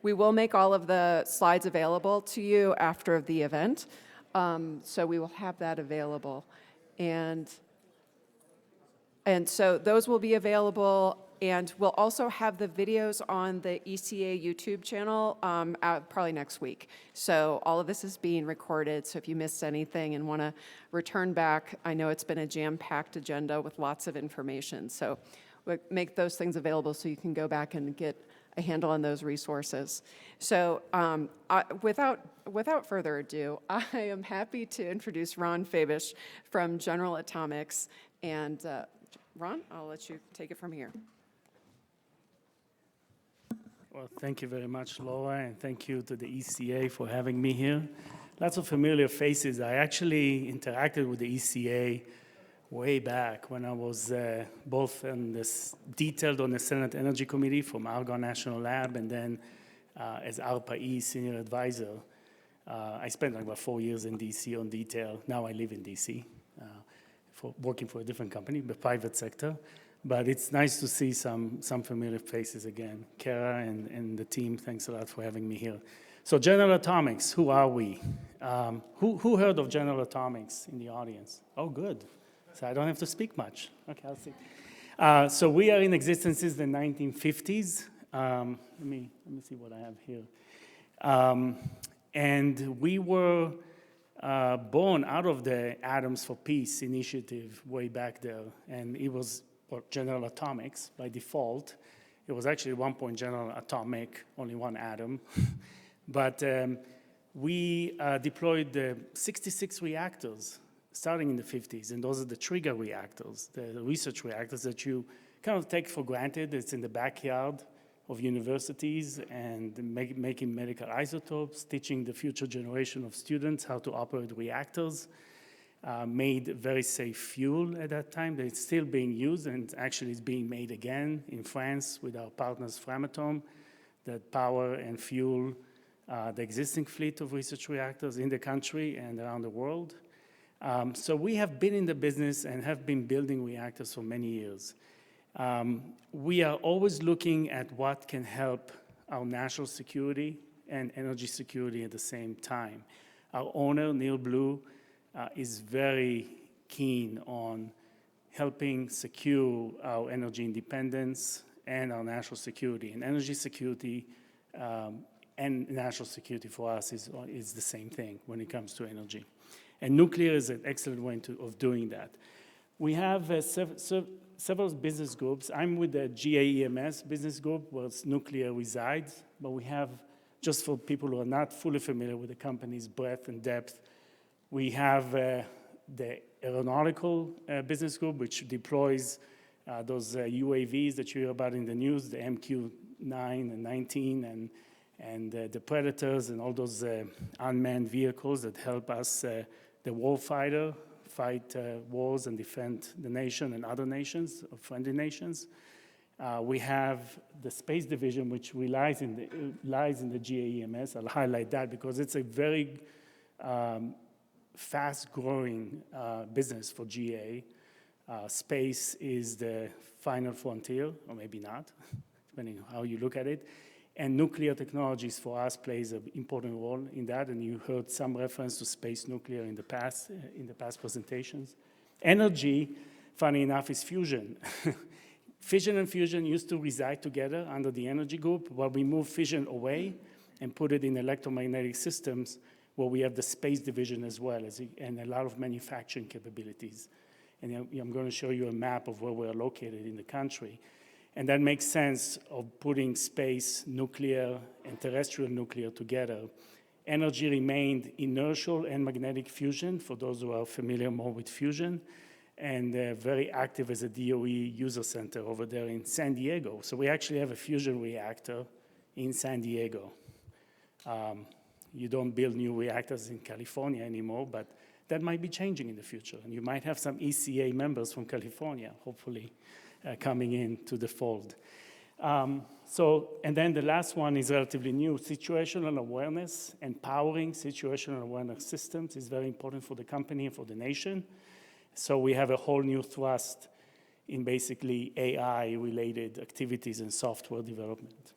We will make all of the slides available to you after the event, so we will have that available. And so those will be available, and we'll also have the videos on the ECA YouTube channel out probably next week. So all of this is being recorded, so if you missed anything and want to return back, I know it's been a jam-packed agenda with lots of information. So we'll make those things available so you can go back and get a handle on those resources. So without further ado, I am happy to introduce Ron Fabish from General Atomics. And Ron, I'll let you take it from here. Well, thank you very much, Laura, and thank you to the ECA for having me here. Lots of familiar faces. I actually interacted with the ECA way back when I was both detailed on the Senate Energy Committee from Argonne National Lab, and then as ARPA-E Senior Advisor. I spent like about 4 years in DC on detail. Now I live in DC. Working for a different company, the private sector. But it's nice to see some familiar faces again. Kara and the team, thanks a lot for having me here. So General Atomics, who are we? Who heard of General Atomics in the audience? Oh, good. So I don't have to speak much. Okay, I'll see. So we are in existence since the 1950s. Let me see what I have here. And we were born out of the Atoms for Peace initiative way back there, and it was General Atomics by default. It was actually at one point General Atomic, only one atom. But we deployed 66 reactors starting in the 50s, and those are the trigger reactors, the research reactors that you kind of take for granted. It's in the backyard of universities and making medical isotopes, teaching the future generation of students how to operate reactors, made very safe fuel at that time. It's still being used, and actually it's being made again in France with our partners Framatome that power and fuel the existing fleet of research reactors in the country and around the world. So we have been in the business and have been building reactors for many years. We are always looking at what can help our national security and energy security at the same time. Our owner, Neil Blue, is very keen on helping secure our energy independence and our national security. And energy security and national security for us is the same thing when it comes to energy. And nuclear is an excellent way of doing that. We have several business groups. I'm with the GAEMS business group where nuclear resides, but we have, just for people who are not fully familiar with the company's breadth and depth, we have the aeronautical business group, which deploys those UAVs that you hear about in the news, the MQ-9 and 19, and the Predators and all those unmanned vehicles that help us, the warfighter, fight wars and defend the nation and other nations, or friendly nations. We have the space division, which lies in the GAEMS. I'll highlight that because it's a very fast-growing business for GA. Space is the final frontier, or maybe not, depending on how you look at it. And nuclear technologies for us plays an important role in that, and you heard some reference to space nuclear in the past presentations. Energy, funny enough, is fusion. Fission and fusion used to reside together under the energy group, while we moved fission away and put it in electromagnetic systems, where we have the space division as well, and a lot of manufacturing capabilities. And I'm going to show you a map of where we're located in the country. And that makes sense of putting space, nuclear, and terrestrial nuclear together. Energy remained inertial and magnetic fusion, for those who are familiar more with fusion, and very active as a DOE user center over there in San Diego. So we actually have a fusion reactor in San Diego. You don't build new reactors in California anymore, but that might be changing in the future. And you might have some ECA members from California, hopefully, coming into the fold. And then the last one is relatively new. Situational awareness, empowering situational awareness systems is very important for the company and for the nation. So we have a whole new thrust in basically AI-related activities and software development.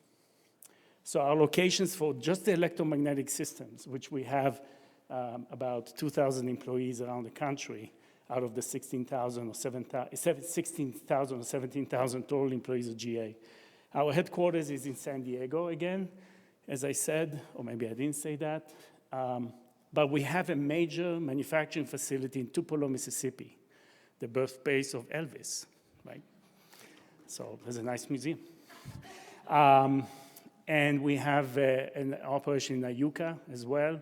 So our locations for just the electromagnetic systems, which we have about 2,000 employees around the country, out of the 16,000 or 17,000 total employees of GA. Our headquarters is in San Diego again, as I said, or maybe I didn't say that. But we have a major manufacturing facility in Tupelo, Mississippi, the birthplace of Elvis, right? So there's a nice museum. And we have an operation in Iuka as well.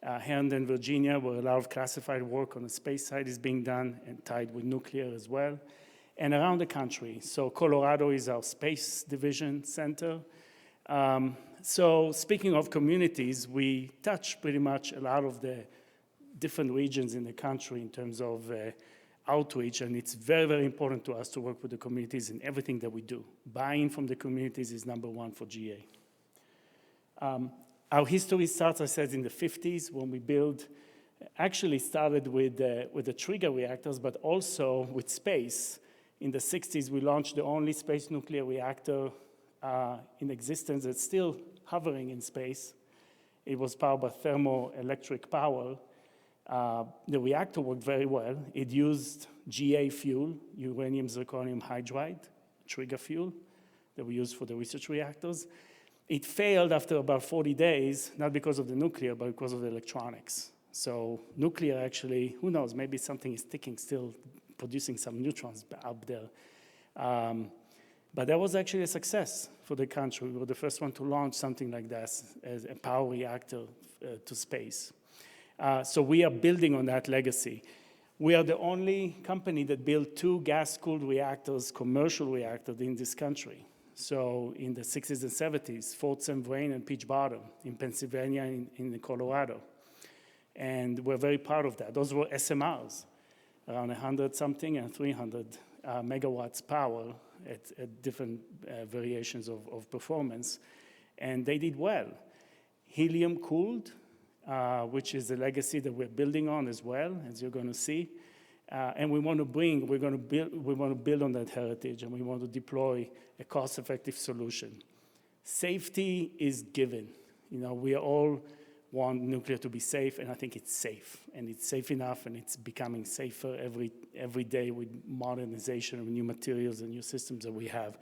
Herndon, Virginia, where a lot of classified work on the space side is being done and tied with nuclear as well. And around the country. So Colorado is our space division center. So speaking of communities, we touch pretty much a lot of the different regions in the country in terms of outreach, and it's very, very important to us to work with the communities in everything that we do. Buy-in from the communities is number one for GA. Our history starts, I said, in the 50s when we actually started with the trigger reactors, but also with space. In the 60s, we launched the only space nuclear reactor in existence that's still hovering in space. It was powered by thermoelectric power. The reactor worked very well. It used GA fuel, uranium zirconium hydride, trigger fuel that we use for the research reactors. It failed after about 40 days, not because of the nuclear, but because of the electronics. So nuclear actually, who knows, maybe something is ticking still, producing some neutrons up there. But that was actually a success for the country. We were the first one to launch something like that as a power reactor to space. So we are building on that legacy. We are the only company that built 2 gas-cooled reactors, commercial reactors in this country. So in the 60s and 70s, Fort St. Vrain and Peach Bottom in Pennsylvania and in Colorado. And we're very proud of that. Those were SMRs, around 100-something and 300 megawatts power at different variations of performance. And they did well. Helium-cooled, which is a legacy that we're building on as well, as you're going to see. And we want to build on that heritage, and we want to deploy a cost-effective solution. Safety is given. You know, we all want nuclear to be safe, and I think it's safe. And it's safe enough, and it's becoming safer every day with modernization of new materials and new systems that we have.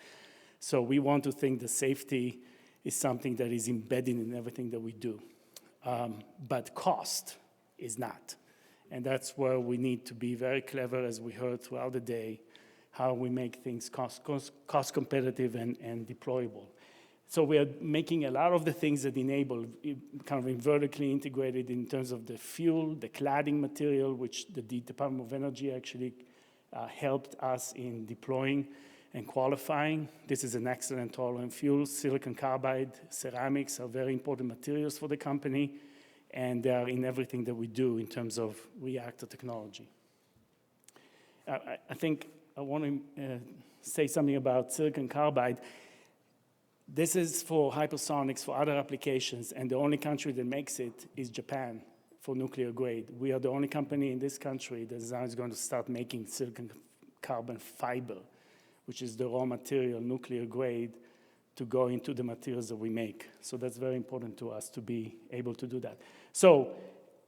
So we want to think that safety is something that is embedded in everything that we do. But cost is not. And that's where we need to be very clever, as we heard throughout the day, how we make things cost competitive and deployable. So we are making a lot of the things that enable kind of vertically integrated in terms of the fuel, the cladding material, which the Department of Energy actually helped us in deploying and qualifying. This is an excellent tolerant fuel. Silicon carbide, ceramics are very important materials for the company, and they are in everything that we do in terms of reactor technology. I think I want to say something about silicon carbide. This is for hypersonics, for other applications, and the only country that makes it is Japan for nuclear grade. We are the only company in this country that is now going to start making silicon carbon fiber, which is the raw material, nuclear grade, to go into the materials that we make. So that's very important to us to be able to do that. So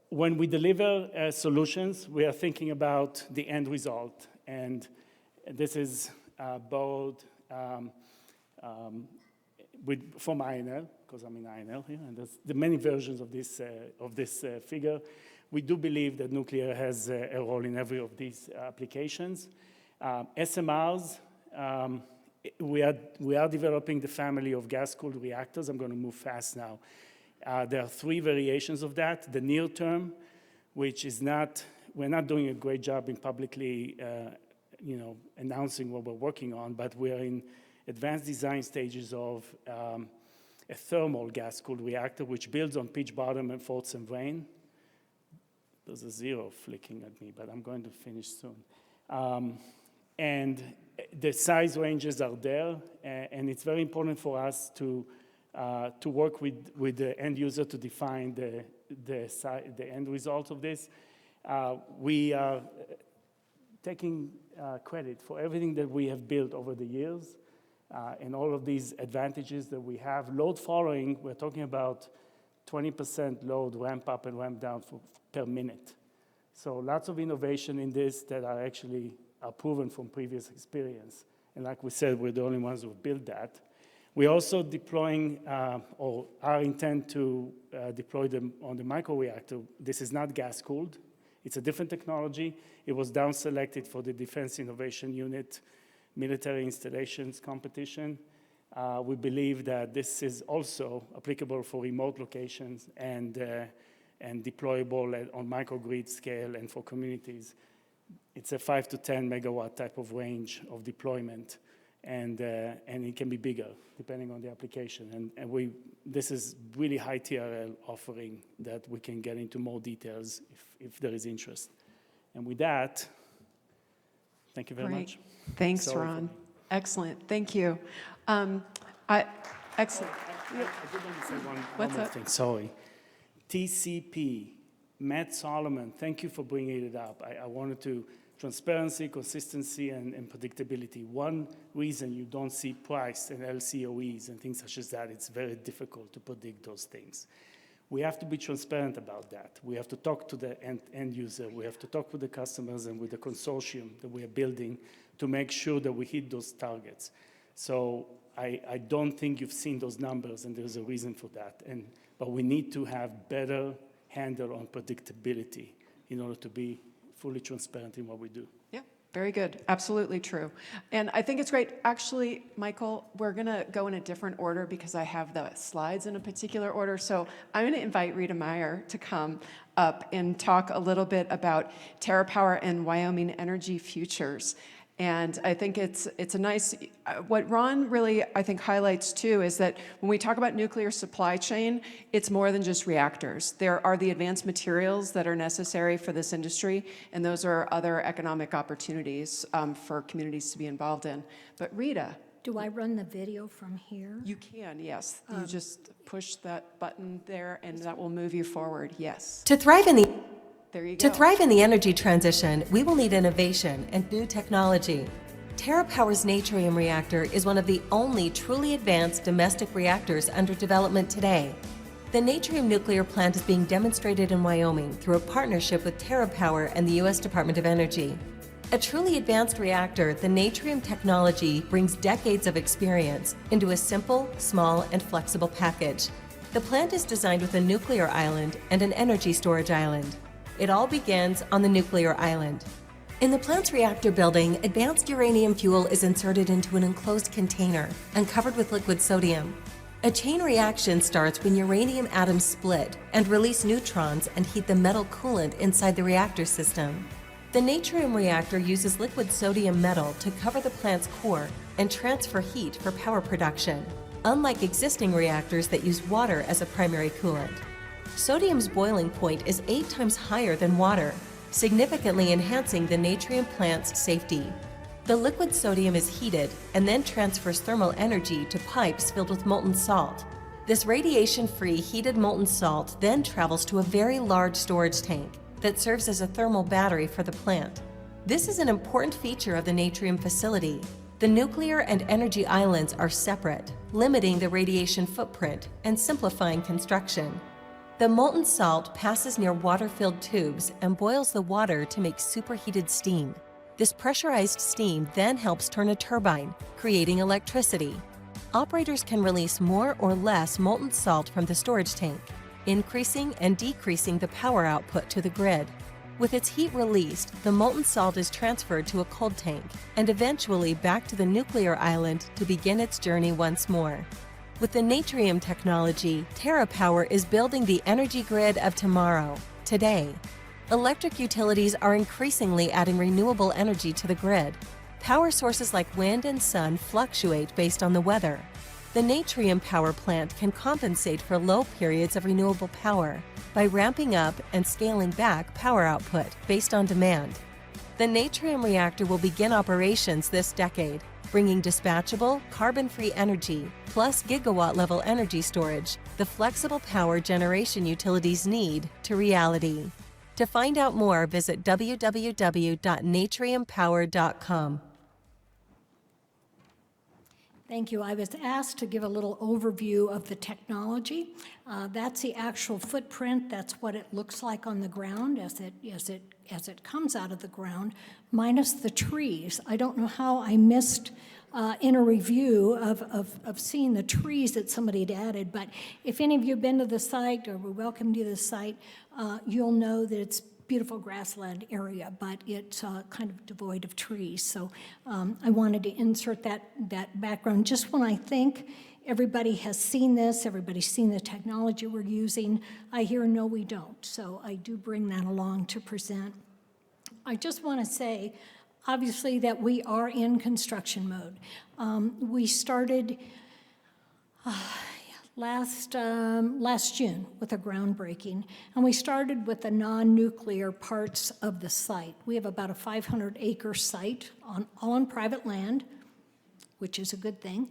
when we deliver solutions, we are thinking about the end result. And this is borrowed from INL, because I'm in INL here, and there's the many versions of this figure. We do believe that nuclear has a role in every of these applications. SMRs, we are developing the family of gas-cooled reactors. I'm going to move fast now. There are 3 variations of that. The near term, which is we're not doing a great job in publicly announcing what we're working on, but we are in advanced design stages of a thermal gas-cooled reactor, which builds on Peach Bottom and Fort St. Vrain. There's a 0 flicking at me, but I'm going to finish soon. And the size ranges are there, and it's very important for us to work with the end user to define the end result of this. We are taking credit for everything that we have built over the years. and all of these advantages that we have. Load following, we're talking about 20% load ramp up and ramp down per minute. So lots of innovation in this that are actually proven from previous experience. And like we said, we're the only ones who built that. We're also deploying, or our intent to deploy them on the microreactor. This is not gas-cooled. It's a different technology. It was down-selected for the Defense Innovation Unit military installations competition. We believe that this is also applicable for remote locations and deployable on microgrid scale and for communities. It's a 5 to 10 megawatt type of range of deployment, and it can be bigger depending on the application. And this is really high TRL offering that we can get into more details if there is interest. And with that, thank you very much. Thanks, Sorry Ron. Excellent. Thank you. Excellent. I did want to say one more thing. Sorry. TCP, Matt Solomon, thank you for bringing it up. I wanted to transparency, consistency, and predictability. One reason you don't see price and LCOEs and things such as that, it's very difficult to predict those things. We have to be transparent about that. We have to talk to the end user. We have to talk with the customers and with the consortium that we are building to make sure that we hit those targets. So I don't think you've seen those numbers, and there's a reason for that. But we need to have better handle on predictability in order to be fully transparent in what we do. Yeah, very good. Absolutely true. And I think it's great. Actually, Michael, we're going to go in a different order because I have the slides in a particular order. So I'm going to invite Rita Meyer to come up and talk a little bit about TerraPower and Wyoming energy futures. And I think it's a nice, what Ron really, I think, highlights too is that when we talk about nuclear supply chain, it's more than just reactors. There are the advanced materials that are necessary for this industry, and those are other economic opportunities for communities to be involved in. But Rita. Do I run the video from here? You can, yes. You just push that button there, and that will move you forward, yes. To thrive in the There you go. To thrive in the energy transition, we will need innovation and new technology. TerraPower's Natrium reactor is one of the only truly advanced domestic reactors under development today. The Natrium nuclear plant is being demonstrated in Wyoming through a partnership with TerraPower and the U.S. Department of Energy. A truly advanced reactor, the Natrium technology brings decades of experience into a simple, small, and flexible package. The plant is designed with a nuclear island and an energy storage island. It all begins on the nuclear island. In the plant's reactor building, advanced uranium fuel is inserted into an enclosed container and covered with liquid sodium. A chain reaction starts when uranium atoms split and release neutrons and heat the metal coolant inside the reactor system. The Natrium reactor uses liquid sodium metal to cover the plant's core and transfer heat for power production, unlike existing reactors that use water as a primary coolant. Sodium's boiling point is 8 times higher than water, significantly enhancing the Natrium plant's safety. The liquid sodium is heated and then transfers thermal energy to pipes filled with molten salt. This radiation-free heated molten salt then travels to a very large storage tank that serves as a thermal battery for the plant. This is an important feature of the Natrium facility. The nuclear and energy islands are separate, limiting the radiation footprint and simplifying construction. The molten salt passes near water-filled tubes and boils the water to make superheated steam. This pressurized steam then helps turn a turbine, creating electricity. Operators can release more or less molten salt from the storage tank, increasing and decreasing the power output to the grid. With its heat released, the molten salt is transferred to a cold tank and eventually back to the nuclear island to begin its journey once more. With the Natrium technology, TerraPower is building the energy grid of tomorrow, today. Electric utilities are increasingly adding renewable energy to the grid. Power sources like wind and sun fluctuate based on the weather. The Natrium power plant can compensate for low periods of renewable power by ramping up and scaling back power output based on demand. The Natrium reactor will begin operations this decade, bringing dispatchable, carbon-free energy, plus gigawatt-level energy storage, the flexible power generation utilities need, to reality. To find out more, visit www.natriumpower.com. Thank you. I was asked to give a little overview of the technology. That's the actual footprint. That's what it looks like on the ground as it comes out of the ground, minus the trees. I don't know how I missed in a review of seeing the trees that somebody had added, but if any of you have been to the site or were welcome to the site, you'll know that it's beautiful grassland area, but it's kind of devoid of trees. So I wanted to insert that background just when I think everybody has seen this, everybody's seen the technology we're using. I hear no, we don't. So I do bring that along to present. I just want to say, obviously, that we are in construction mode. We started last June with a groundbreaking, and we started with the non-nuclear parts of the site. We have about a 500-acre site all on private land, which is a good thing.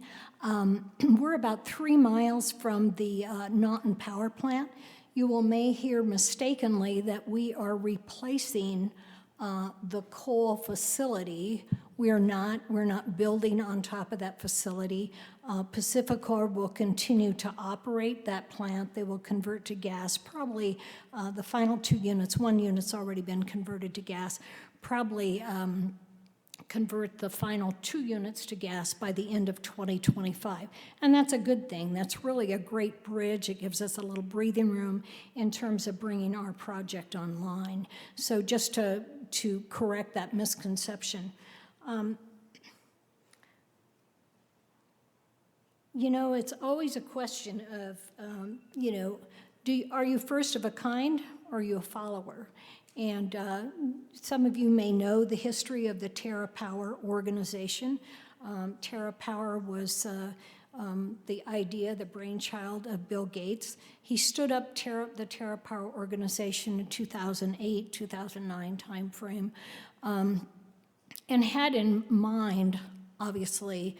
We're about 3 miles from the Naughton power plant. You may hear mistakenly that we are replacing the coal facility. We're not building on top of that facility. Pacificor will continue to operate that plant. They will convert to gas, probably the final 2 units. 1 unit's already been converted to gas, probably convert the final 2 units to gas by the end of 2025. And that's a good thing. That's really a great bridge. It gives us a little breathing room in terms of bringing our project online. So just to correct that misconception. You know, it's always a question of, you know, are you first of a kind or are you a follower? And some of you may know the history of the TerraPower organization. TerraPower was the idea, the brainchild of Bill Gates. He stood up the TerraPower organization in 2008, 2009 timeframe, and had in mind, obviously,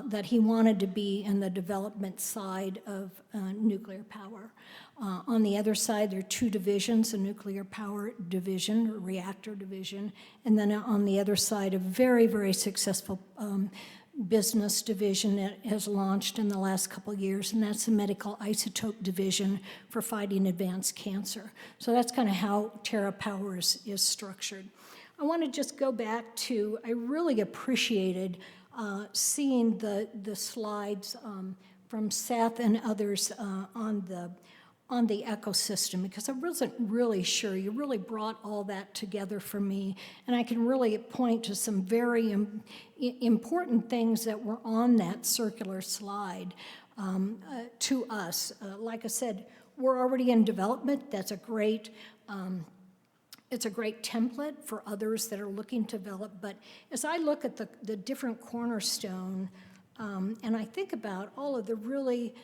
that he wanted to be in the development side of nuclear power. On the other side, there are 2 divisions, a nuclear power division, or reactor division, and then on the other side, a very, very successful business division that has launched in the last couple of years, and that's the medical isotope division for fighting advanced cancer. So that's kind of how TerraPower is structured. I want to just go back to, I really appreciated seeing the slides from Seth and others on the ecosystem, because I wasn't really sure. You really brought all that together for me, and I can really point to some very important things that were on that circular slide to us. Like I said, we're already in development. That's a great it's a great template for others that are looking to develop. But as I look at the different cornerstone, and I think about all of the really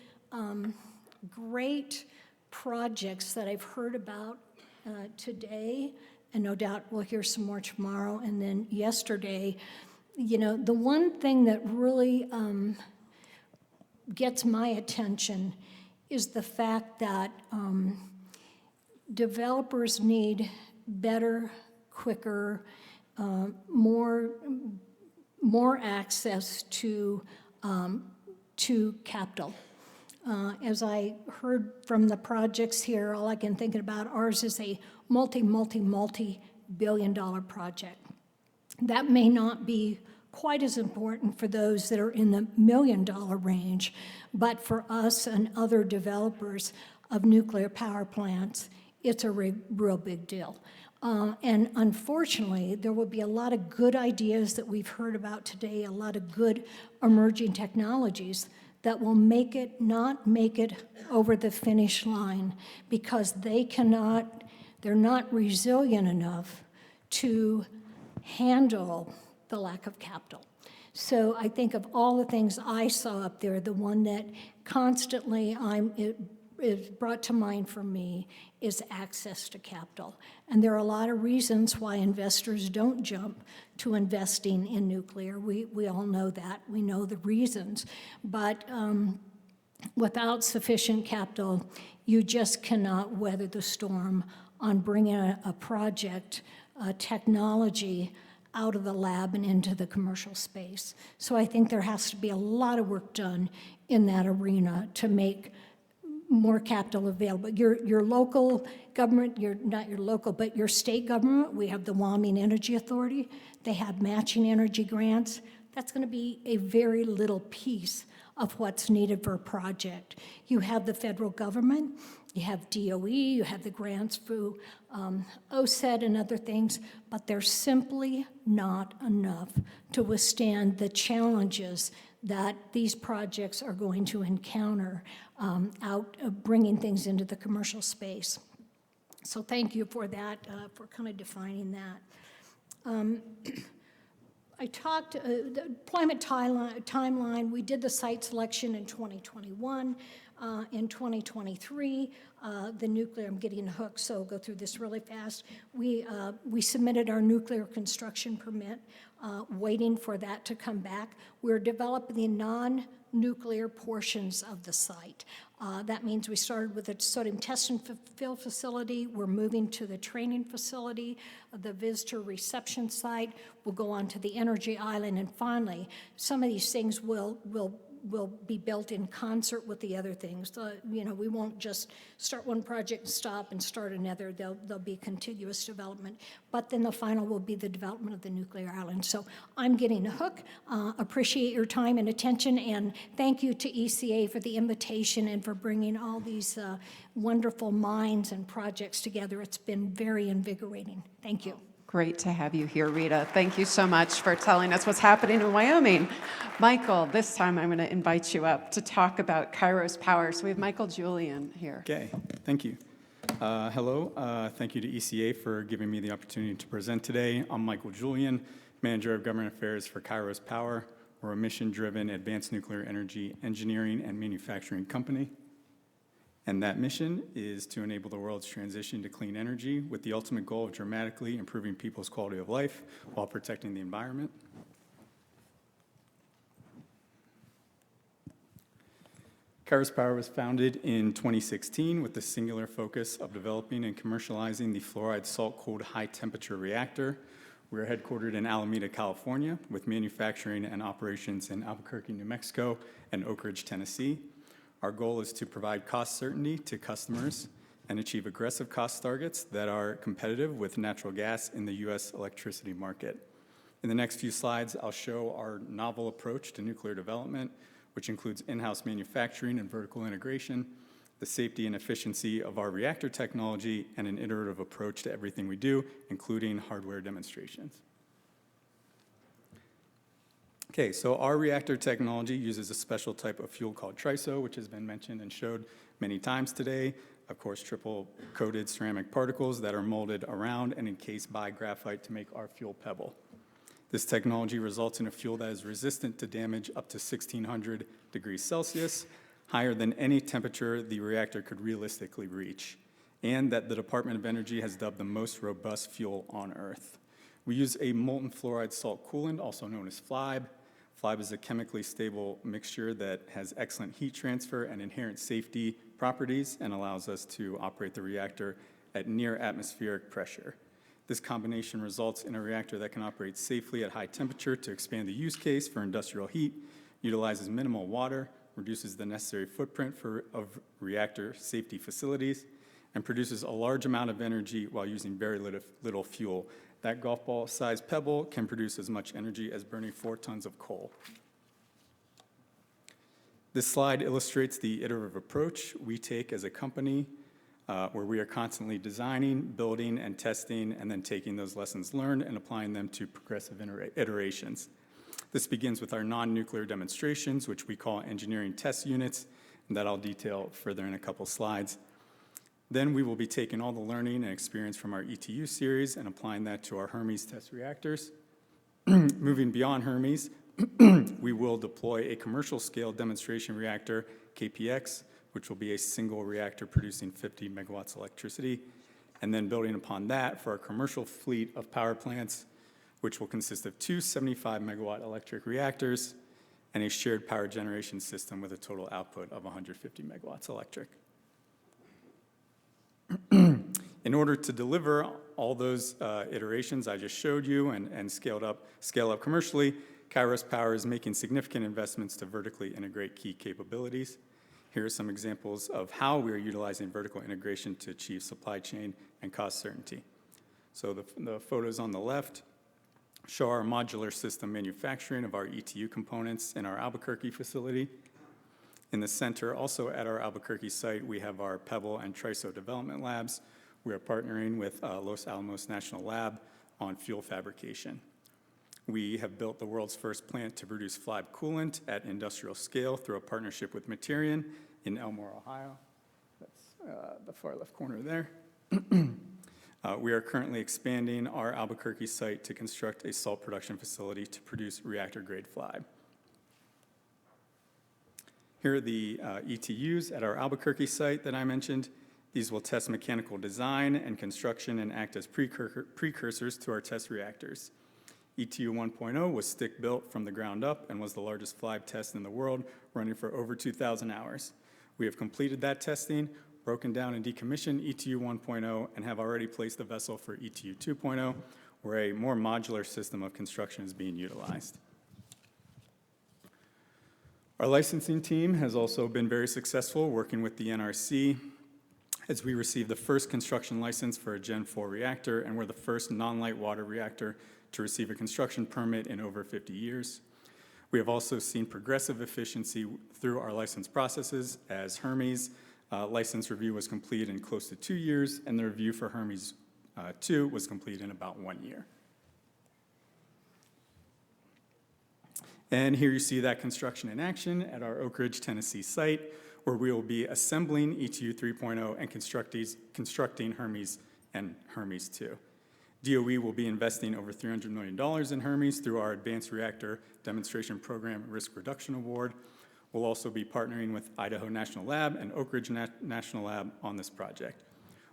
great projects that I've heard about today, and no doubt we'll hear some more tomorrow, and then yesterday, you know, the one thing that really gets my attention is the fact that developers need better, quicker, more access to capital. As I heard from the projects here, all I can think about, ours is a multi-billion-dollar project. That may not be quite as important for those that are in the million-dollar range, but for us and other developers of nuclear power plants, it's a real big deal. And unfortunately, there will be a lot of good ideas that we've heard about today, a lot of good emerging technologies that will not make it over the finish line because they're not resilient enough to handle the lack of capital. So I think of all the things I saw up there, the one that constantly is brought to mind for me is access to capital. And there are a lot of reasons why investors don't jump to investing in nuclear. We all know that. We know the reasons. But without sufficient capital, you just cannot weather the storm on bringing a project, a technology out of the lab and into the commercial space. So I think there has to be a lot of work done in that arena to make more capital available. Your local government, not your local, but your state government, we have the Wyoming Energy Authority. They have matching energy grants. That's going to be a very little piece of what's needed for a project. You have the federal government, you have DOE, you have the grants through OSED and other things, but they're simply not enough to withstand the challenges that these projects are going to encounter out of bringing things into the commercial space. So thank you for that, for kind of defining that. I talked, the deployment timeline, we did the site selection in 2021. In 2023, the nuclear, I'm getting hooked, so I'll go through this really fast. We submitted our nuclear construction permit, waiting for that to come back. We're developing the non-nuclear portions of the site. That means we started with a sodium test and fill facility. We're moving to the training facility, the visitor reception site. We'll go on to the energy island, and finally, some of these things will be built in concert with the other things. You know, we won't just start one project and stop and start another. There'll be continuous development. But then the final will be the development of the nuclear island. So I'm getting a hook. Appreciate your time and attention, and thank you to ECA for the invitation and for bringing all these wonderful minds and projects together. It's been very invigorating. Thank you. Great to have you here, Rita. Thank you so much for telling us what's happening in Wyoming. Michael, this time I'm going to invite you up to talk about Kairos Power. So we have Michael Julian here. Okay, thank you. Hello, thank you to ECA for giving me the opportunity to present today. I'm Michael Julian, Manager of Government Affairs for Kairos Power. We're a mission-driven advanced nuclear energy engineering and manufacturing company. And that mission is to enable the world's transition to clean energy with the ultimate goal of dramatically improving people's quality of life while protecting the environment. Kairos Power was founded in 2016 with the singular focus of developing and commercializing the fluoride salt-cooled high-temperature reactor. We're headquartered in Alameda, California, with manufacturing and operations in Albuquerque, New Mexico, and Oak Ridge, Tennessee. Our goal is to provide cost certainty to customers and achieve aggressive cost targets that are competitive with natural gas in the U.S. electricity market. In the next few slides, I'll show our novel approach to nuclear development, which includes in-house manufacturing and vertical integration, the safety and efficiency of our reactor technology, and an iterative approach to everything we do, including hardware demonstrations. Okay, so our reactor technology uses a special type of fuel called TRISO, which has been mentioned and showed many times today. Of course, triple-coated ceramic particles that are molded around and encased by graphite to make our fuel pebble. This technology results in a fuel that is resistant to damage up to 1,600 degrees Celsius, higher than any temperature the reactor could realistically reach, and that the Department of Energy has dubbed the most robust fuel on Earth. We use a molten fluoride salt coolant, also known as FLIBE. FLIBE is a chemically stable mixture that has excellent heat transfer and inherent safety properties and allows us to operate the reactor at near atmospheric pressure. This combination results in a reactor that can operate safely at high temperature to expand the use case for industrial heat, utilizes minimal water, reduces the necessary footprint of reactor safety facilities, and produces a large amount of energy while using very little fuel. That golf ball-sized pebble can produce as much energy as burning 4 tons of coal. This slide illustrates the iterative approach we take as a company, where we are constantly designing, building, and testing, and then taking those lessons learned and applying them to progressive iterations. This begins with our non-nuclear demonstrations, which we call engineering test units, and that I'll detail further in a couple slides. Then we will be taking all the learning and experience from our ETU series and applying that to our Hermes test reactors. Moving beyond Hermes, we will deploy a commercial scale demonstration reactor, KPX, which will be a single reactor producing 50 megawatts electricity, and then building upon that for our commercial fleet of power plants, which will consist of 2 75 megawatt electric reactors and a shared power generation system with a total output of 150 megawatts electric. In order to deliver all those iterations I just showed you and scale up commercially, Kairos Power is making significant investments to vertically integrate key capabilities. Here are some examples of how we are utilizing vertical integration to achieve supply chain and cost certainty. So the photos on the left show our modular system manufacturing of our ETU components in our Albuquerque facility. In the center, also at our Albuquerque site, we have our Pebble and TRISO development labs. We are partnering with Los Alamos National Lab on fuel fabrication. We have built the world's first plant to produce FLIBE coolant at industrial scale through a partnership with Materion in Elmore, Ohio. That's the far left corner there. We are currently expanding our Albuquerque site to construct a salt production facility to produce reactor-grade FLIBE. Here are the ETUs at our Albuquerque site that I mentioned. These will test mechanical design and construction and act as precursors to our test reactors. ETU 1.0 was stick-built from the ground up and was the largest FLIBE test in the world, running for over 2,000 hours. We have completed that testing, broken down and decommissioned ETU 1.0, and have already placed the vessel for ETU 2.0, where a more modular system of construction is being utilized. Our licensing team has also been very successful working with the NRC as we received the first construction license for a Gen 4 reactor, and we're the first non-light water reactor to receive a construction permit in over 50 years. We have also seen progressive efficiency through our license processes, as Hermes license review was completed in close to 2 years, and the review for Hermes 2 was completed in about 1 year. And here you see that construction in action at our Oak Ridge, Tennessee site, where we will be assembling ETU 3.0 and constructing Hermes and Hermes 2. DOE will be investing over $300 million in Hermes through our Advanced Reactor Demonstration Program Risk Reduction Award. We'll also be partnering with Idaho National Lab and Oak Ridge National Lab on this project.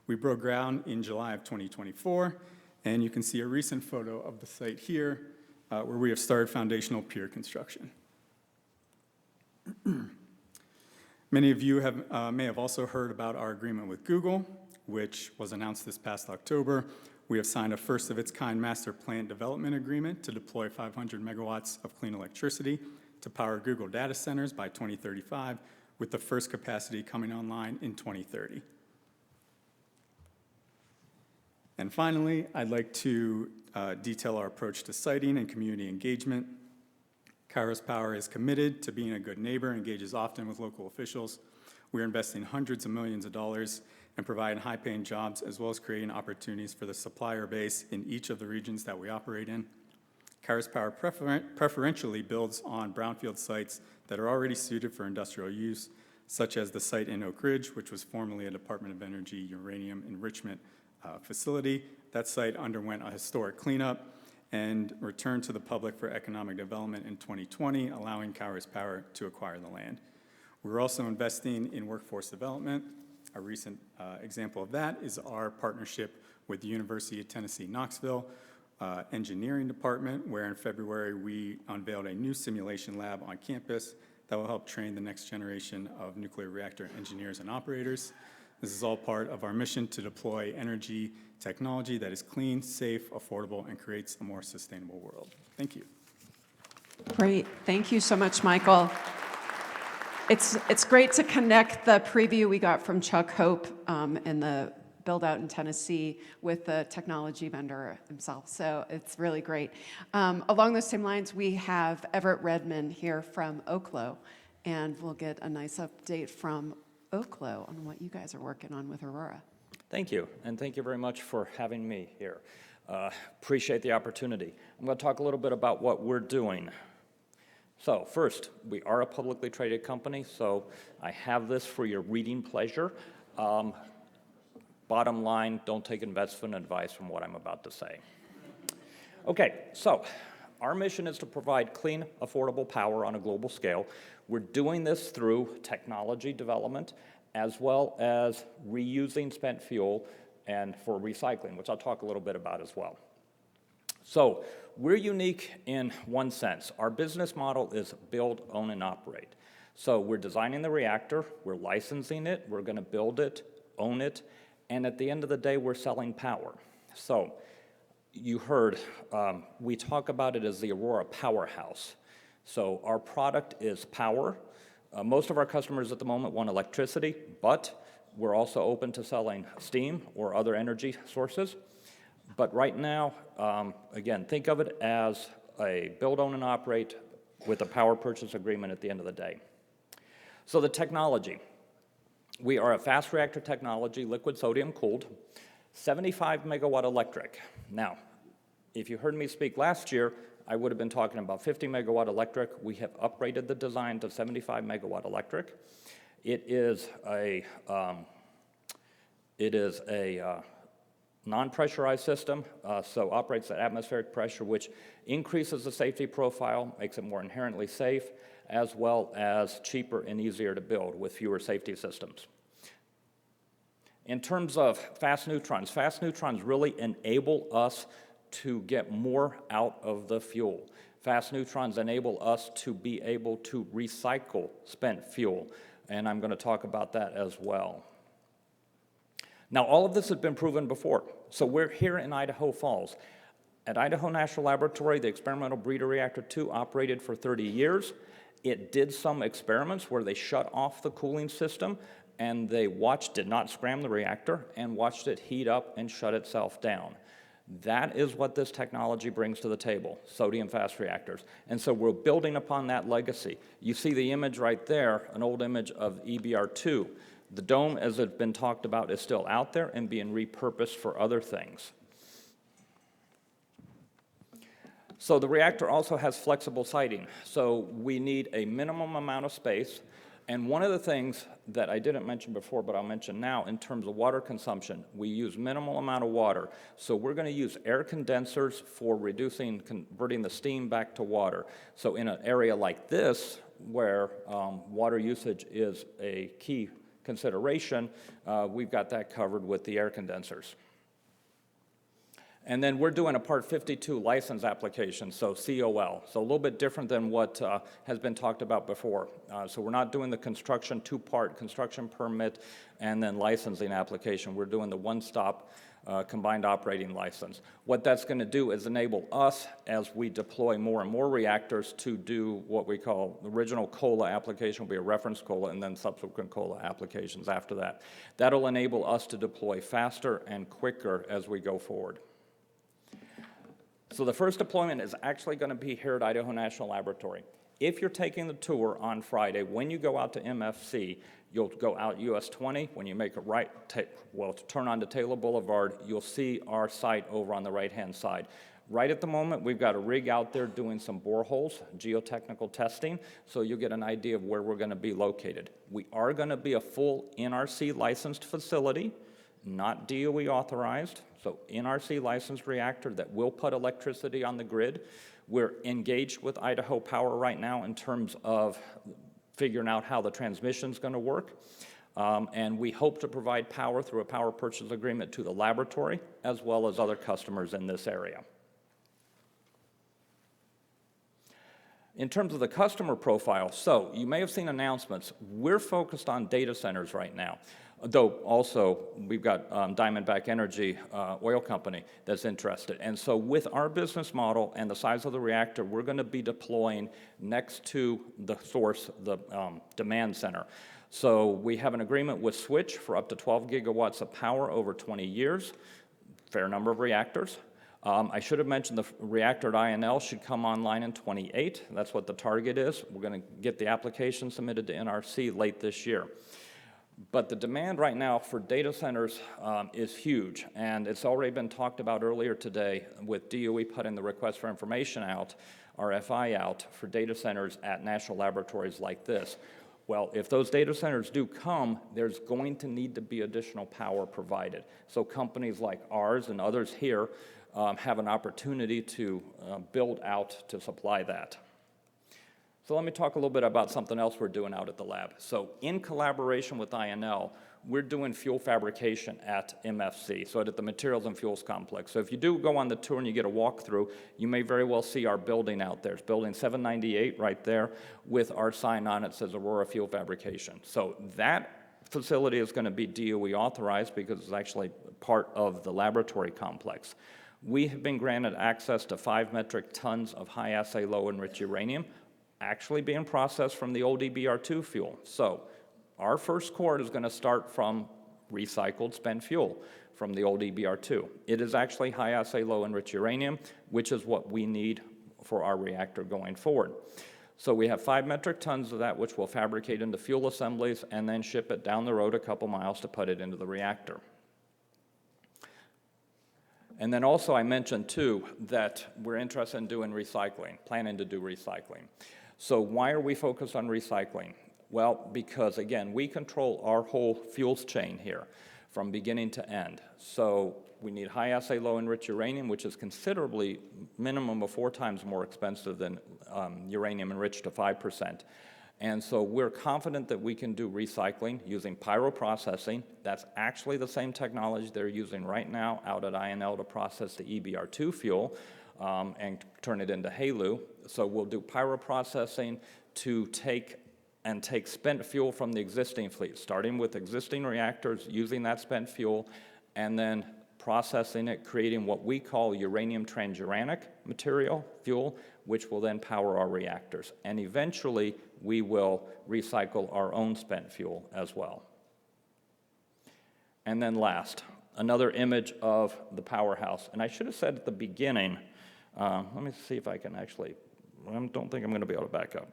We broke ground in July of 2024, and you can see a recent photo of the site here, where we have started foundational pier construction. Many of you may have also heard about our agreement with Google, which was announced this past October. We have signed a first-of-its-kind master plant development agreement to deploy 500 megawatts of clean electricity to power Google data centers by 2035, with the first capacity coming online in 2030. And finally, I'd like to detail our approach to siting and community engagement. Kairos Power is committed to being a good neighbor, engages often with local officials. We are investing hundreds of millions of dollars and providing high-paying jobs, as well as creating opportunities for the supplier base in each of the regions that we operate in. Kairos Power preferentially builds on brownfield sites that are already suited for industrial use, such as the site in Oak Ridge, which was formerly a Department of Energy uranium enrichment facility. That site underwent a historic cleanup and returned to the public for economic development in 2020, allowing Kairos Power to acquire the land. We're also investing in workforce development. A recent example of that is our partnership with the University of Tennessee, Knoxville Engineering Department, where in February we unveiled a new simulation lab on campus that will help train the next generation of nuclear reactor engineers and operators. This is all part of our mission to deploy energy technology that is clean, safe, affordable, and creates a more sustainable world. Thank you. Great. Thank you so much, Michael. It's great to connect the preview we got from Chuck Hope and the build-out in Tennessee with the technology vendor himself. So it's really great. Along those same lines, we have Everett Redmond here from Oklo, and we'll get a nice update from Oklo on what you guys are working on with Aurora. Thank you, and thank you very much for having me here. Appreciate the opportunity. I'm going to talk a little bit about what we're doing. So first, we are a publicly traded company, so I have this for your reading pleasure. Bottom line, don't take investment advice from what I'm about to say. Okay, so our mission is to provide clean, affordable power on a global scale. We're doing this through technology development, as well as reusing spent fuel and for recycling, which I'll talk a little bit about as well. So we're unique in one sense. Our business model is build, own, and operate. So we're designing the reactor, we're licensing it, we're going to build it, own it, and at the end of the day, we're selling power. So you heard, we talk about it as the Aurora Powerhouse. So our product is power. Most of our customers at the moment want electricity, but we're also open to selling steam or other energy sources. But right now, again, think of it as a build, own, and operate with a power purchase agreement at the end of the day. So the technology. We are a fast reactor technology, liquid sodium cooled, 75 megawatt electric. Now, if you heard me speak last year, I would have been talking about 50 megawatt electric. We have upgraded the design to 75 megawatt electric. It is a non-pressurized system, so operates at atmospheric pressure, which increases the safety profile, makes it more inherently safe, as well as cheaper and easier to build with fewer safety systems. In terms of fast neutrons really enable us to get more out of the fuel. Fast neutrons enable us to be able to recycle spent fuel, and I'm going to talk about that as well. Now, all of this has been proven before. So we're here in Idaho Falls. At Idaho National Laboratory, the experimental breeder reactor 2 operated for 30 years. It did some experiments where they shut off the cooling system and they did not scram the reactor, and watched it heat up and shut itself down. That is what this technology brings to the table, sodium fast reactors. And so we're building upon that legacy. You see the image right there, an old image of EBR2. The dome, as it's been talked about, is still out there and being repurposed for other things. So the reactor also has flexible siting. So we need a minimum amount of space. And one of the things that I didn't mention before, but I'll mention now, in terms of water consumption, we use minimal amount of water. So we're going to use air condensers for converting the steam back to water. So in an area like this, where water usage is a key consideration, we've got that covered with the air condensers. And then we're doing a Part 52 license application, so COL. So a little bit different than what has been talked about before. So we're not doing the construction two-part construction permit and then licensing application. We're doing the one-stop combined operating license. What that's going to do is enable us, as we deploy more and more reactors, to do what we call the original COLA application, will be a reference COLA, and then subsequent COLA applications after that. That'll enable us to deploy faster and quicker as we go forward. So the first deployment is actually going to be here at Idaho National Laboratory. If you're taking the tour on Friday, when you go out to MFC, you'll go out US 20. When you make a right, turn onto Taylor Boulevard, you'll see our site over on the right-hand side. Right at the moment, we've got a rig out there doing some boreholes, geotechnical testing, so you'll get an idea of where we're going to be located. We are going to be a full NRC licensed facility, not DOE authorized, so NRC licensed reactor that will put electricity on the grid. We're engaged with Idaho Power right now in terms of figuring out how the transmission's going to work. And we hope to provide power through a power purchase agreement to the laboratory as well as other customers in this area. In terms of the customer profile, so you may have seen announcements. We're focused on data centers right now. Though also, we've got Diamondback Energy oil company that's interested. And so with our business model and the size of the reactor, we're going to be deploying next to the source, the demand center. So we have an agreement with Switch for up to 12 gigawatts of power over 20 years, fair number of reactors. I should have mentioned the reactor at INL should come online in 28. That's what the target is. We're going to get the application submitted to NRC late this year. But the demand right now for data centers is huge, and it's already been talked about earlier today with DOE putting the request for information out, RFI out, for data centers at national laboratories like this. Well, if those data centers do come, there's going to need to be additional power provided. So companies like ours and others here have an opportunity to build out to supply that. So let me talk a little bit about something else we're doing out at the lab. So in collaboration with INL, we're doing fuel fabrication at MFC, so at the Materials and Fuels Complex. So if you do go on the tour and you get a walkthrough, you may very well see our building out there. It's building 798 right there with our sign on it that says Aurora Fuel Fabrication. So that facility is going to be DOE authorized because it's actually part of the laboratory complex. We have been granted access to 5 metric tons of high-assay low-enriched uranium, actually being processed from the old EBR2 fuel. So our first quart is going to start from recycled spent fuel from the old EBR2. It is actually high-assay low-enriched uranium, which is what we need for our reactor going forward. So we have 5 metric tons of that, which we'll fabricate into fuel assemblies and then ship it down the road a couple miles to put it into the reactor. And then also I mentioned too that we're interested in doing recycling, planning to do recycling. So why are we focused on recycling? Well, because again, we control our whole fuels chain here from beginning to end. So we need high-assay low-enriched uranium, which is considerably, minimum of 4 times more expensive than uranium enriched to 5%. And so we're confident that we can do recycling using pyroprocessing. That's actually the same technology they're using right now out at INL to process the EBR2 fuel and turn it into HALEU. So we'll do pyroprocessing to take spent fuel from the existing fleet, starting with existing reactors, using that spent fuel, and then processing it, creating what we call uranium transuranic material, fuel, which will then power our reactors. And eventually, we will recycle our own spent fuel as well. And then last, another image of the powerhouse. And I should have said at the beginning, let me see if I can actually, I don't think I'm going to be able to back up.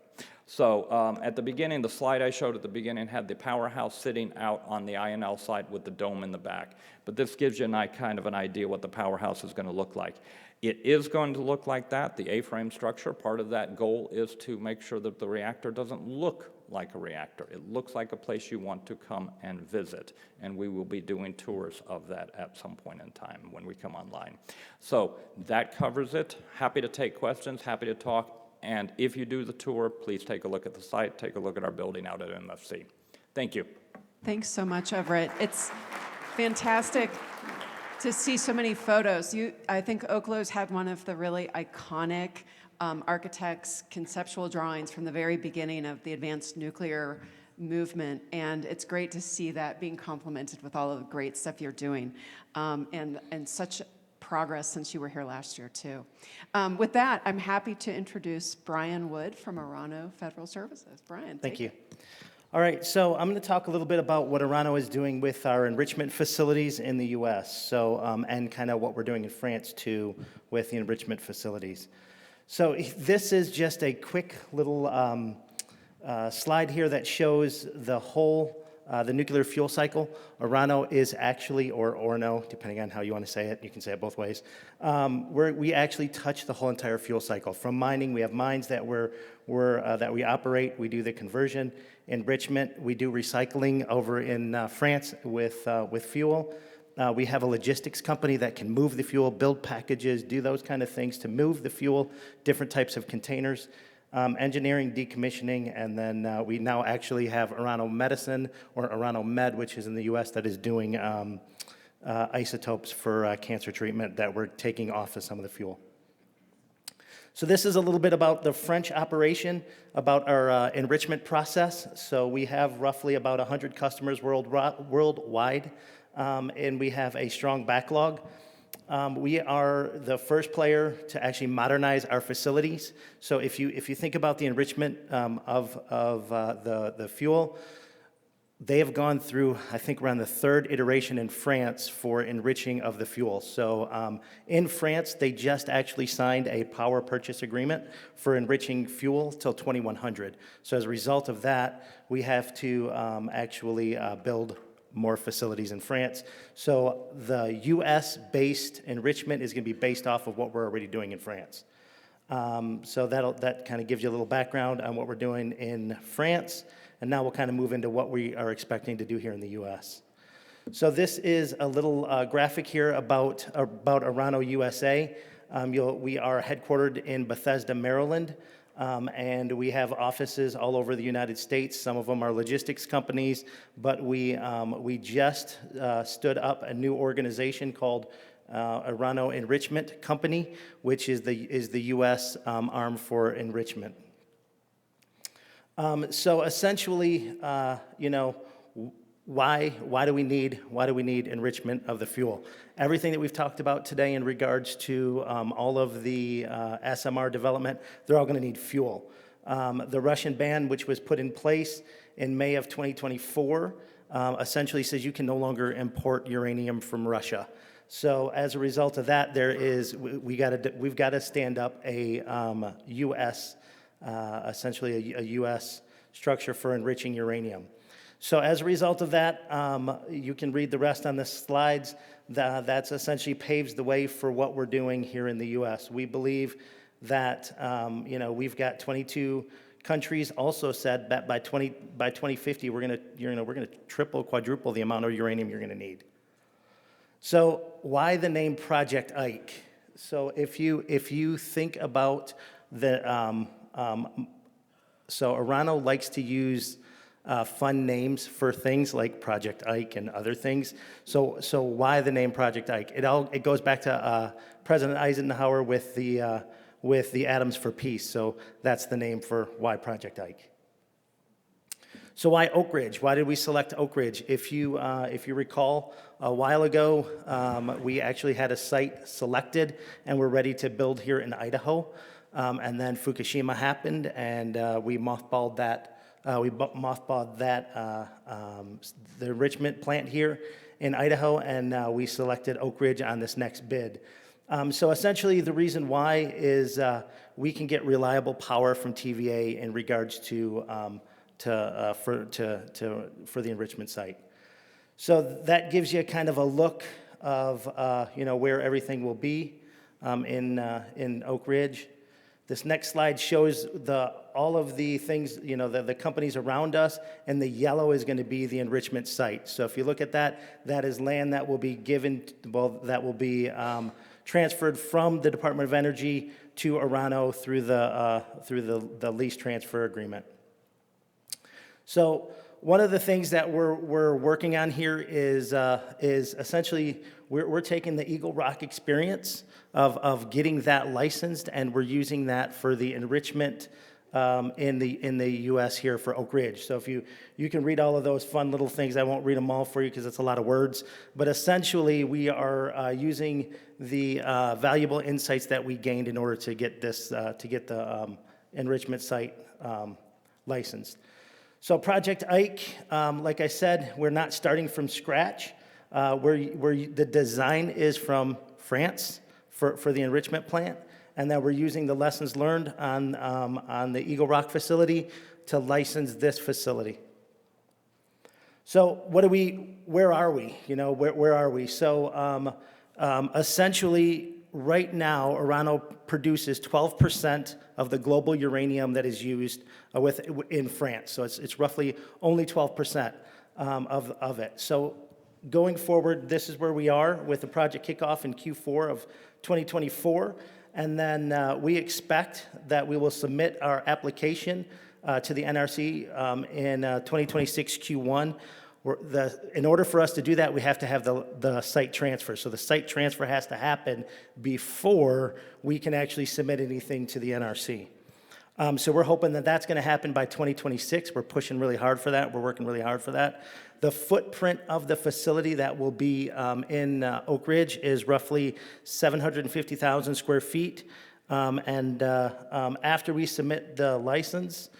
So at the beginning, the slide I showed at the beginning had the powerhouse sitting out on the INL side with the dome in the back. But this gives you kind of an idea what the powerhouse is going to look like. It is going to look like that, the A-frame structure. Part of that goal is to make sure that the reactor doesn't look like a reactor. It looks like a place you want to come and visit. And we will be doing tours of that at some point in time when we come online. So that covers it. Happy to take questions, happy to talk. And if you do the tour, please take a look at the site, take a look at our building out at MFC. Thank you. Thanks so much, Everett. It's fantastic to see so many photos. I think Oklo's had one of the really iconic architects' conceptual drawings from the very beginning of the advanced nuclear movement, and it's great to see that being complemented with all of the great stuff you're doing, and such progress since you were here last year, too. With that, I'm happy to introduce Brian Wood from Orano Federal Services. Brian, Thank you. it. All right, so I'm going to talk a little bit about what Orano is doing with our enrichment facilities in the U.S., so, and kind of what we're doing in France, too, with the enrichment facilities. So this is just a quick little slide here that shows the whole, the nuclear fuel cycle. Orano is actually, or Orno, depending on how you want to say it, you can say it both ways, we actually touch the whole entire fuel cycle. From mining, we have mines that that we operate, we do the conversion. Enrichment, we do recycling over in France with fuel. We have a logistics company that can move the fuel, build packages, do those kind of things to move the fuel, different types of containers, engineering, decommissioning, and then we now actually have Orano Medicine, or Orano Med, which is in the U.S., that is doing isotopes for cancer treatment that we're taking off of some of the fuel. So this is a little bit about the French operation, about our enrichment process. So we have roughly about 100 customers worldwide, and we have a strong backlog. We are the first player to actually modernize our facilities. So if you think about the enrichment of the fuel, they have gone through, I think, around the 3rd iteration in France for enriching of the fuel. So in France, they just actually signed a power purchase agreement for enriching fuel till 2100. So as a result of that, we have to actually build more facilities in France. So the US-based enrichment is going to be based off of what we're already doing in France. So that kind of gives you a little background on what we're doing in France. And now we'll kind of move into what we are expecting to do here in the U.S. So this is a little graphic here about Orano USA. We are headquartered in Bethesda, Maryland, and we have offices all over the United States. Some of them are logistics companies, but we just stood up a new organization called Orano Enrichment Company, which is the U.S. arm for enrichment. So essentially, why do we need enrichment of the fuel? Everything that we've talked about today in regards to all of the SMR development, they're all going to need fuel. The Russian ban, which was put in place in May of 2024, essentially says you can no longer import uranium from Russia. So as a result of that, we've got to stand up a U.S. Essentially a U.S. structure for enriching uranium. So as a result of that, you can read the rest on the slides. That's essentially paves the way for what we're doing here in the U.S. We believe that we've got 22 countries also said that by 2050 we're gonna triple, quadruple the amount of uranium you're gonna need. So why the name Project Ike? So if you think about the so Orano likes to use fun names for things like Project Ike and other things. So why the name Project Ike? It goes back to President Eisenhower with the Atoms for Peace. So that's the name for why Project Ike. So why Oak Ridge? Why did we select Oak Ridge? If you recall, a while ago, we actually had a site selected and we're ready to build here in Idaho. And then Fukushima happened, and we mothballed that. The enrichment plant here in Idaho, and we selected Oak Ridge on this next bid. So essentially, the reason why is we can get reliable power from TVA in regards to for the enrichment site. So that gives you kind of a look of where everything will be in Oak Ridge. This next slide shows all of the things, the companies around us, and the yellow is going to be the enrichment site. So if you look at that, that is land that will be transferred from the Department of Energy to Orano through the lease transfer agreement. So one of the things that we're working on here is essentially we're taking the Eagle Rock experience of getting that licensed, and we're using that for the enrichment in the U.S. here for Oak Ridge. So if you can read all of those fun little things, I won't read them all for you because it's a lot of words. But essentially, we are using the valuable insights that we gained in order to get this the enrichment site licensed. So Project Ike, like I said, we're not starting from scratch. The design is from France for the enrichment plant, and that we're using the lessons learned on the Eagle Rock facility to license this facility. So where are we? Where are we? So essentially, right now, Orano produces 12% of the global uranium that is used in France. So it's roughly only 12% of it. So going forward, this is where we are with the project kickoff in Q4 of 2024. And then we expect that we will submit our application to the NRC in 2026 Q1. In order for us to do that, we have to have the site transfer. So the site transfer has to happen before we can actually submit anything to the NRC. So we're hoping that that's going to happen by 2026. We're pushing really hard for that. We're working really hard for that. The footprint of the facility that will be in Oak Ridge is roughly 750,000 square feet. After we submit the license,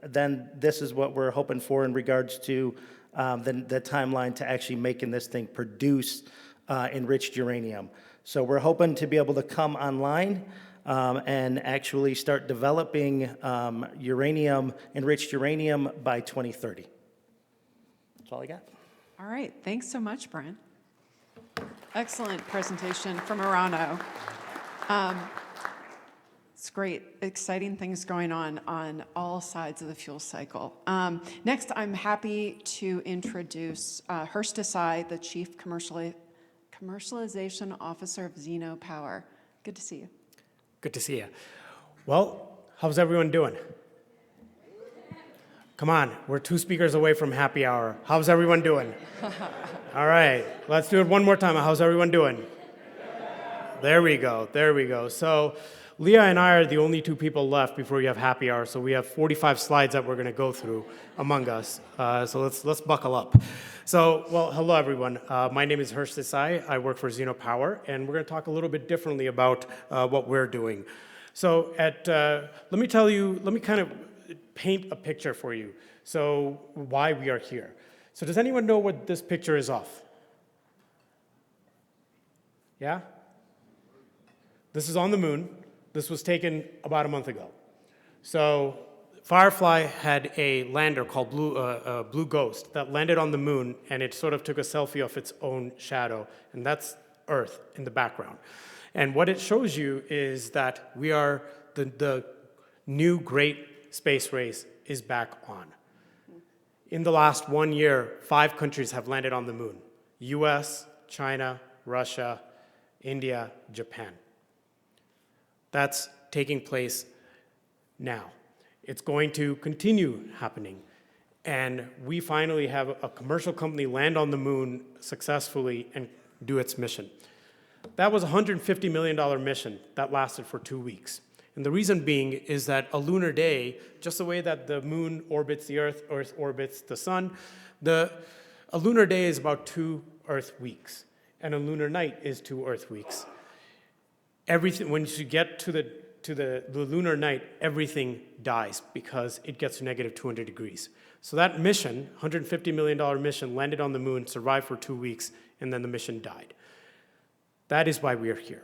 then this is what we're hoping for in regards to the timeline to actually making this thing produce enriched uranium. So we're hoping to be able to come online and actually start developing enriched uranium by 2030. That's all I got. All right, thanks so much, Brian. Excellent presentation from Orano. It's great, exciting things going on all sides of the fuel cycle. Next, I'm happy to introduce Hurst Desai, the Chief Commercialization Officer of Zeno Power. Good to see you. Good to see you. Well, how's everyone doing? Come on, we're 2 speakers away from happy hour. How's everyone doing? All right, let's do it one more time. How's everyone doing? There we go. So Leah and I are the only 2 people left before we have happy hour, so we have 45 slides that we're going to go through among us. So let's buckle up. So, well, hello everyone. My name is Harsh Desai. I work for Zeno Power, and we're going to talk a little bit differently about what we're doing. So, let me kind of paint a picture for you. So, why we are here. So, does anyone know what this picture is of? Yeah? This is on the moon. This was taken about a month ago. So, Firefly had a lander called Blue Ghost that landed on the moon, and it sort of took a selfie of its own shadow, and that's Earth in the background. And what it shows you is that we are, the new great space race is back on. In the last 1 year, 5 countries have landed on the moon: US, China, Russia, India, Japan. That's taking place now. It's going to continue happening. And we finally have a commercial company land on the moon successfully and do its mission. That was a $150 million mission that lasted for 2 weeks. And the reason being is that a lunar day, just the way that the moon orbits the Earth, Earth orbits the sun, a lunar day is about 2 Earth weeks, and a lunar night is 2 Earth weeks. Everything, when you get to the lunar night, everything dies because it gets to negative 200 degrees. So that mission, $150 million mission, landed on the moon, survived for 2 weeks, and then the mission died. That is why we are here.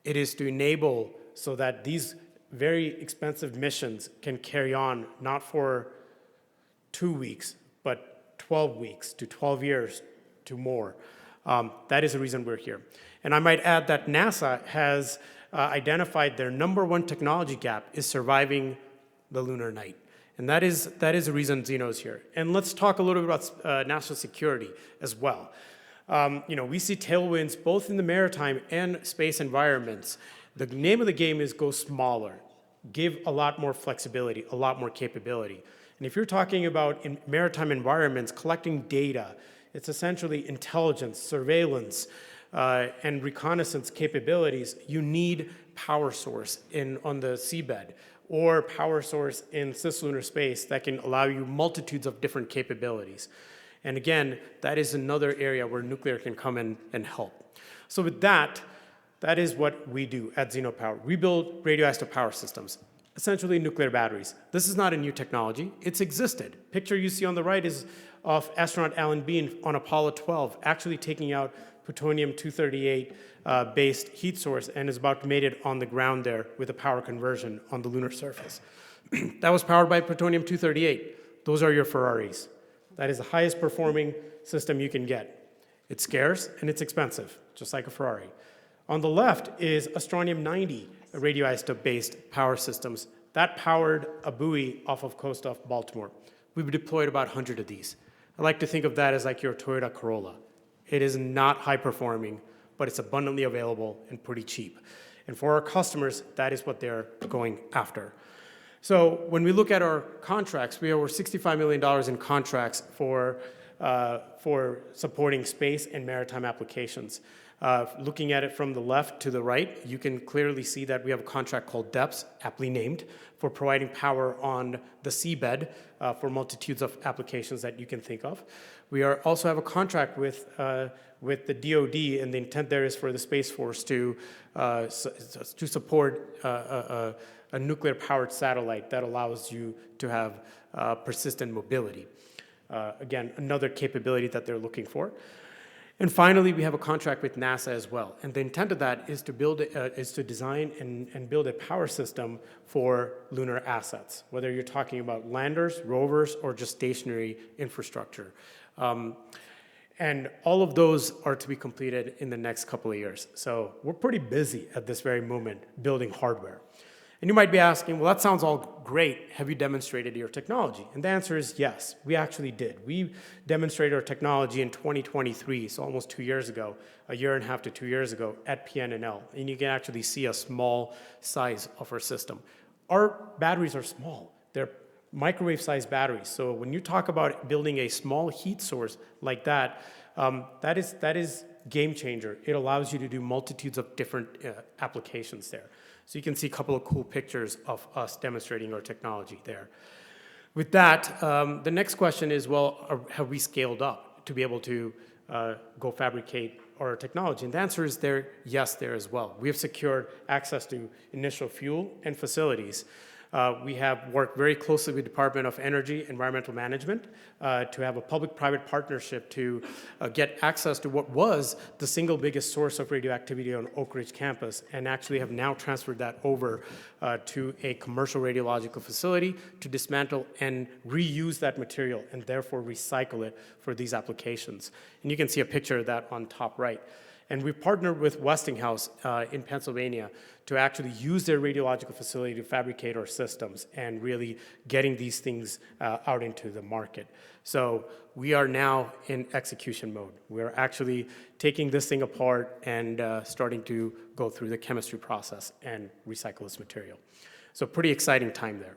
It is to enable so that these very expensive missions can carry on, not for 2 weeks, but 12 weeks to 12 years to more. That is the reason we're here. And I might add that NASA has identified their #1 technology gap is surviving the lunar night. And that is the reason Zeno is here. And let's talk a little bit about national security as well. We see tailwinds both in the maritime and space environments. The name of the game is go smaller, give a lot more flexibility, a lot more capability. And if you're talking about in maritime environments, collecting data, it's essentially intelligence, surveillance, and reconnaissance capabilities. You need power source on the seabed or power source in cislunar space that can allow you multitudes of different capabilities. And again, that is another area where nuclear can come in and help. So with that is what we do at Zeno Power. We build radioactive power systems, essentially nuclear batteries. This is not a new technology. It's existed. Picture you see on the right is of astronaut Alan Bean on Apollo 12, actually taking out plutonium-238 based heat source and is about to mate it on the ground there with a power conversion on the lunar surface. That was powered by plutonium-238. Those are your Ferraris. That is the highest performing system you can get. It's scarce and it's expensive, just like a Ferrari. On the left is Astrontium-90 radioisotope-based power systems. That powered a buoy off of coast of Baltimore. We've deployed about 100 of these. I like to think of that as like your Toyota Corolla. It is not high performing, but it's abundantly available and pretty cheap. And for our customers, that is what they're going after. So when we look at our contracts, we have over $65 million in contracts for supporting space and maritime applications. Looking at it from the left to the right, you can clearly see that we have a contract called DEPS, aptly named, for providing power on the seabed for multitudes of applications that you can think of. We also have a contract with the DoD, and the intent there is for the Space Force to support a nuclear-powered satellite that allows you to have persistent mobility. Again, another capability that they're looking for. And finally, we have a contract with NASA as well. And the intent of that is to design and build a power system for lunar assets, whether you're talking about landers, rovers, or just stationary infrastructure. And all of those are to be completed in the next couple of years. So we're pretty busy at this very moment building hardware. And you might be asking, well, that sounds all great. Have you demonstrated your technology? And the answer is yes, we actually did. We demonstrated our technology in 2023, so almost 2 years ago, a year and a half to 2 years ago at PNNL. And you can actually see a small size of our system. Our batteries are small. They're microwave-sized batteries. So when you talk about building a small heat source like that, that is game changer. It allows you to do multitudes of different applications there. So you can see a couple of cool pictures of us demonstrating our technology there. With that, the next question is, well, have we scaled up? to be able to go fabricate our technology? And the answer is yes, there as well. We have secured access to initial fuel and facilities. We have worked very closely with Department of Energy, Environmental Management to have a public-private partnership to get access to what was the single biggest source of radioactivity on Oak Ridge campus, and actually have now transferred that over to a commercial radiological facility to dismantle and reuse that material and therefore recycle it for these applications. And you can see a picture of that on top right. And we've partnered with Westinghouse in Pennsylvania to actually use their radiological facility to fabricate our systems and really getting these things out into the market. So we are now in execution mode. We're actually taking this thing apart and starting to go through the chemistry process and recycle this material. So pretty exciting time there.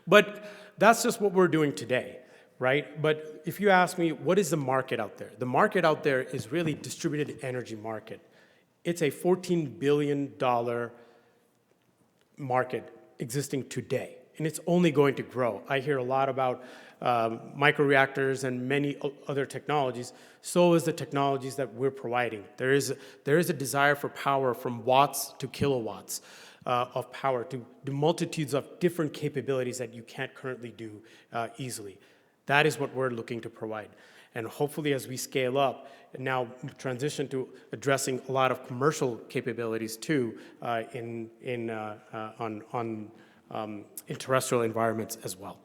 But that's just what we're doing today. Right? But if you ask me, what is the market out there? The market out there is really distributed energy market. It's a $14 billion market existing today, and it's only going to grow. I hear a lot about microreactors and many other technologies. So is the technologies that we're providing. There is a desire for power from watts to kilowatts of power to multitudes of different capabilities that you can't currently do easily. That is what we're looking to provide. And hopefully as we scale up and now transition to addressing a lot of commercial capabilities too in terrestrial environments as well.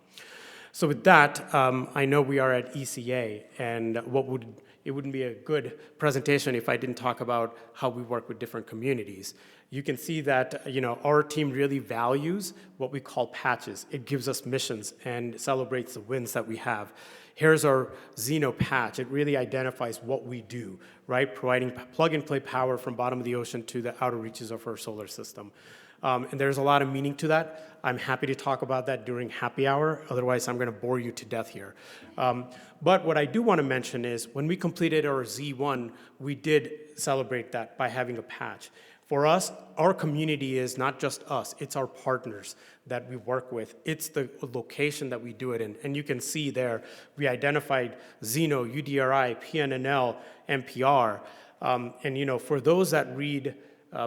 So with that, I know we are at ECA, and it wouldn't be a good presentation if I didn't talk about how we work with different communities. You can see that our team really values what we call patches. It gives us missions and celebrates the wins that we have. Here's our Xeno patch. It really identifies what we do, right? Providing plug-and-play power from bottom of the ocean to the outer reaches of our solar system. And there's a lot of meaning to that. I'm happy to talk about that during happy hour. Otherwise, I'm going to bore you to death here. But what I do want to mention is when we completed our Z1, we did celebrate that by having a patch. For us, our community is not just us, it's our partners that we work with. It's the location that we do it in. And you can see there, we identified Xeno, UDRI, PNNL, MPR. And for those that read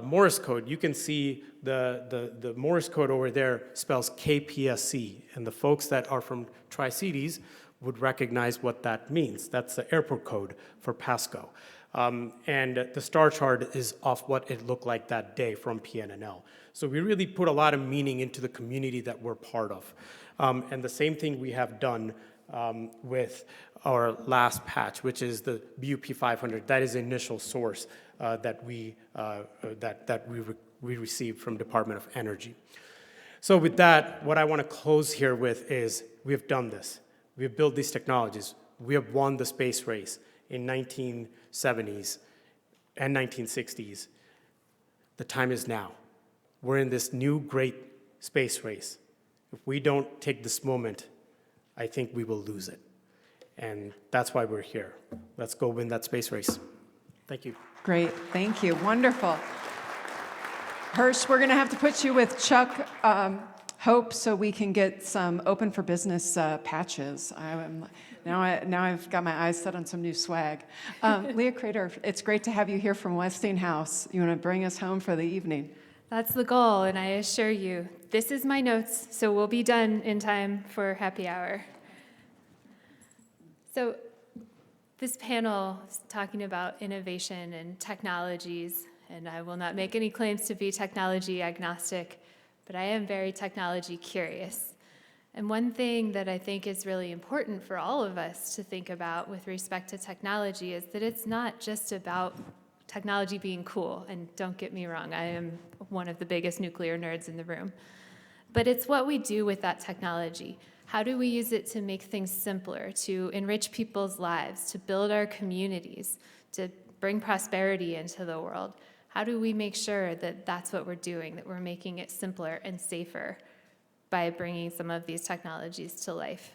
Morse code, you can see the Morse code over there spells KPSC. And the folks that are from Tri-Cities would recognize what that means. That's the airport code for Pasco. And the star chart is off what it looked like that day from PNNL. So we really put a lot of meaning into the community that we're part of. And the same thing we have done with our last patch, which is the BUP 500. That is the initial source that we received from Department of Energy. So with that, what I want to close here with is we have done this. We have built these technologies. We have won the space race in 1970s and 1960s. The time is now. We're in this new great space race. If we don't take this moment, I think we will lose it. And that's why we're here. Let's go win that space race. Thank you. Great, thank you, wonderful. Hirsch, we're gonna have to put you with Chuck Hope so we can get some open for business patches. Now I've got my eyes set on some new swag. Leah Crater, it's great to have you here from Westinghouse. You wanna bring us home for the evening? That's the goal, and I assure you, this is my notes, so we'll be done in time for happy hour. So this panel is talking about innovation and technologies, and I will not make any claims to be technology agnostic, but I am very technology curious. And one thing that I think is really important for all of us to think about with respect to technology is that it's not just about technology being cool, and don't get me wrong, I am one of the biggest nuclear nerds in the room. But it's what we do with that technology. How do we use it to make things simpler, to enrich people's lives, to build our communities, to bring prosperity into the world? How do we make sure that that's what we're doing, that we're making it simpler and safer by bringing some of these technologies to life?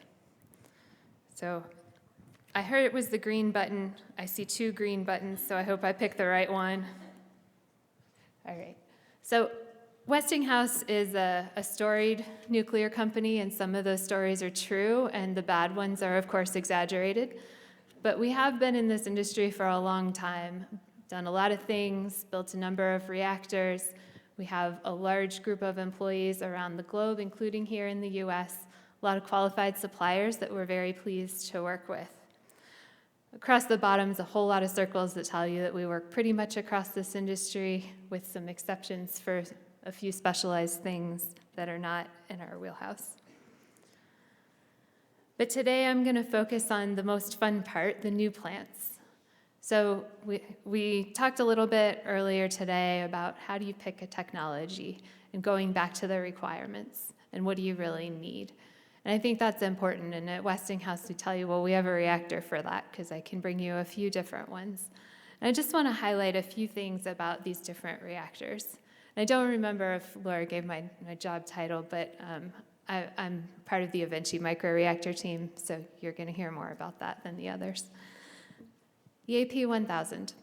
So I heard it was the green button. I see 2 green buttons, so I hope I picked the right one. All right. So Westinghouse is a storied nuclear company, and some of those stories are true, and the bad ones are, of course, exaggerated. But we have been in this industry for a long time, done a lot of things, built a number of reactors. We have a large group of employees around the globe, including here in the US, a lot of qualified suppliers that we're very pleased to work with. Across the bottom is a whole lot of circles that tell you that we work pretty much across this industry, with some exceptions for a few specialized things that are not in our wheelhouse. But today I'm going to focus on the most fun part, the new plants. So we talked a little bit earlier today about how do you pick a technology and going back to the requirements and what do you really need. And I think that's important, and at Westinghouse we tell you, well, we have a reactor for that, because I can bring you a few different ones. And I just want to highlight a few things about these different reactors. And I don't remember if Laura gave my job title, but I'm part of the Avinci microreactor team, so you're going to hear more about that than the others. The AP1000.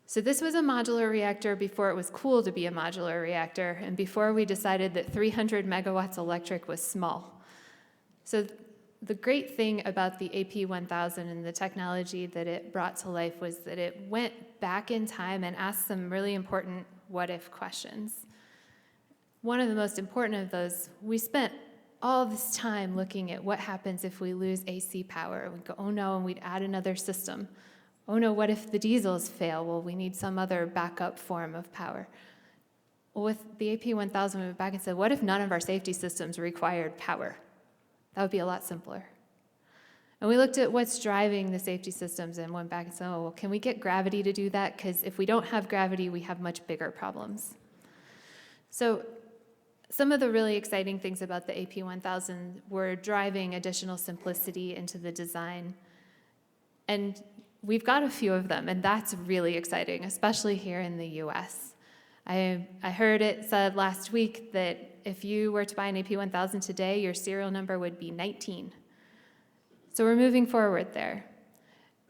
So this was a modular reactor before it was cool to be a modular reactor, and before we decided that 300 megawatts electric was small. So the great thing about the AP1000 and the technology that it brought to life was that it went back in time and asked some really important what-if questions. One of the most important of those, we spent all this time looking at what happens if we lose AC power. And we'd go, oh no, and we'd add another system. Oh no, what if the diesels fail? Well, we need some other backup form of power. Well, with the AP1000, we went back and said, what if none of our safety systems required power? That would be a lot simpler. And we looked at what's driving the safety systems and went back and said, oh, well, can we get gravity to do that? Because if we don't have gravity, we have much bigger problems. So some of the really exciting things about the AP1000 were driving additional simplicity into the design. And we've got a few of them, and that's really exciting, especially here in the US. I heard it said last week that if you were to buy an AP1000 today, your serial number would be 19. So we're moving forward there.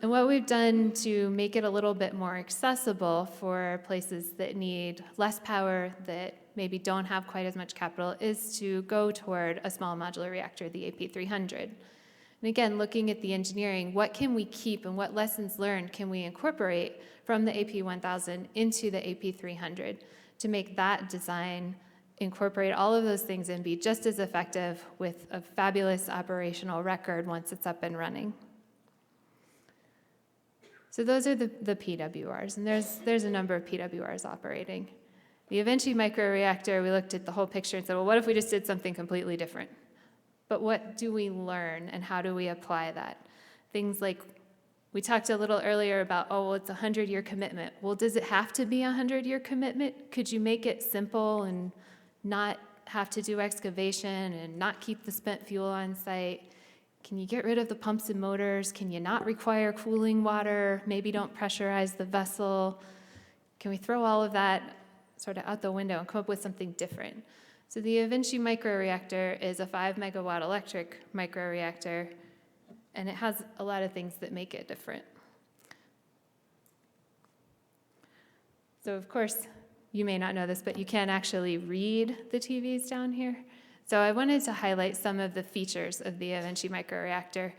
And what we've done to make it a little bit more accessible for places that need less power, that maybe don't have quite as much capital, is to go toward a small modular reactor, the AP300. And again, looking at the engineering, what can we keep and what lessons learned can we incorporate from the AP1000 into the AP300 to make that design incorporate all of those things and be just as effective with a fabulous operational record once it's up and running. So those are the PWRs, and there's a number of PWRs operating. The Avinci microreactor, we looked at the whole picture and said, well, what if we just did something completely different? But what do we learn and how do we apply that? Things like, we talked a little earlier about, oh, well, it's a 100-year commitment. Well, does it have to be a 100-year commitment? Could you make it simple and not have to do excavation and not keep the spent fuel on site? Can you get rid of the pumps and motors? Can you not require cooling water? Maybe don't pressurize the vessel. Can we throw all of that sort of out the window and come up with something different? So the Avinci microreactor is a 5-megawatt electric microreactor, and it has a lot of things that make it different. So of course, you may not know this, but you can actually read the TVs down here. So I wanted to highlight some of the features of the Avinci microreactor,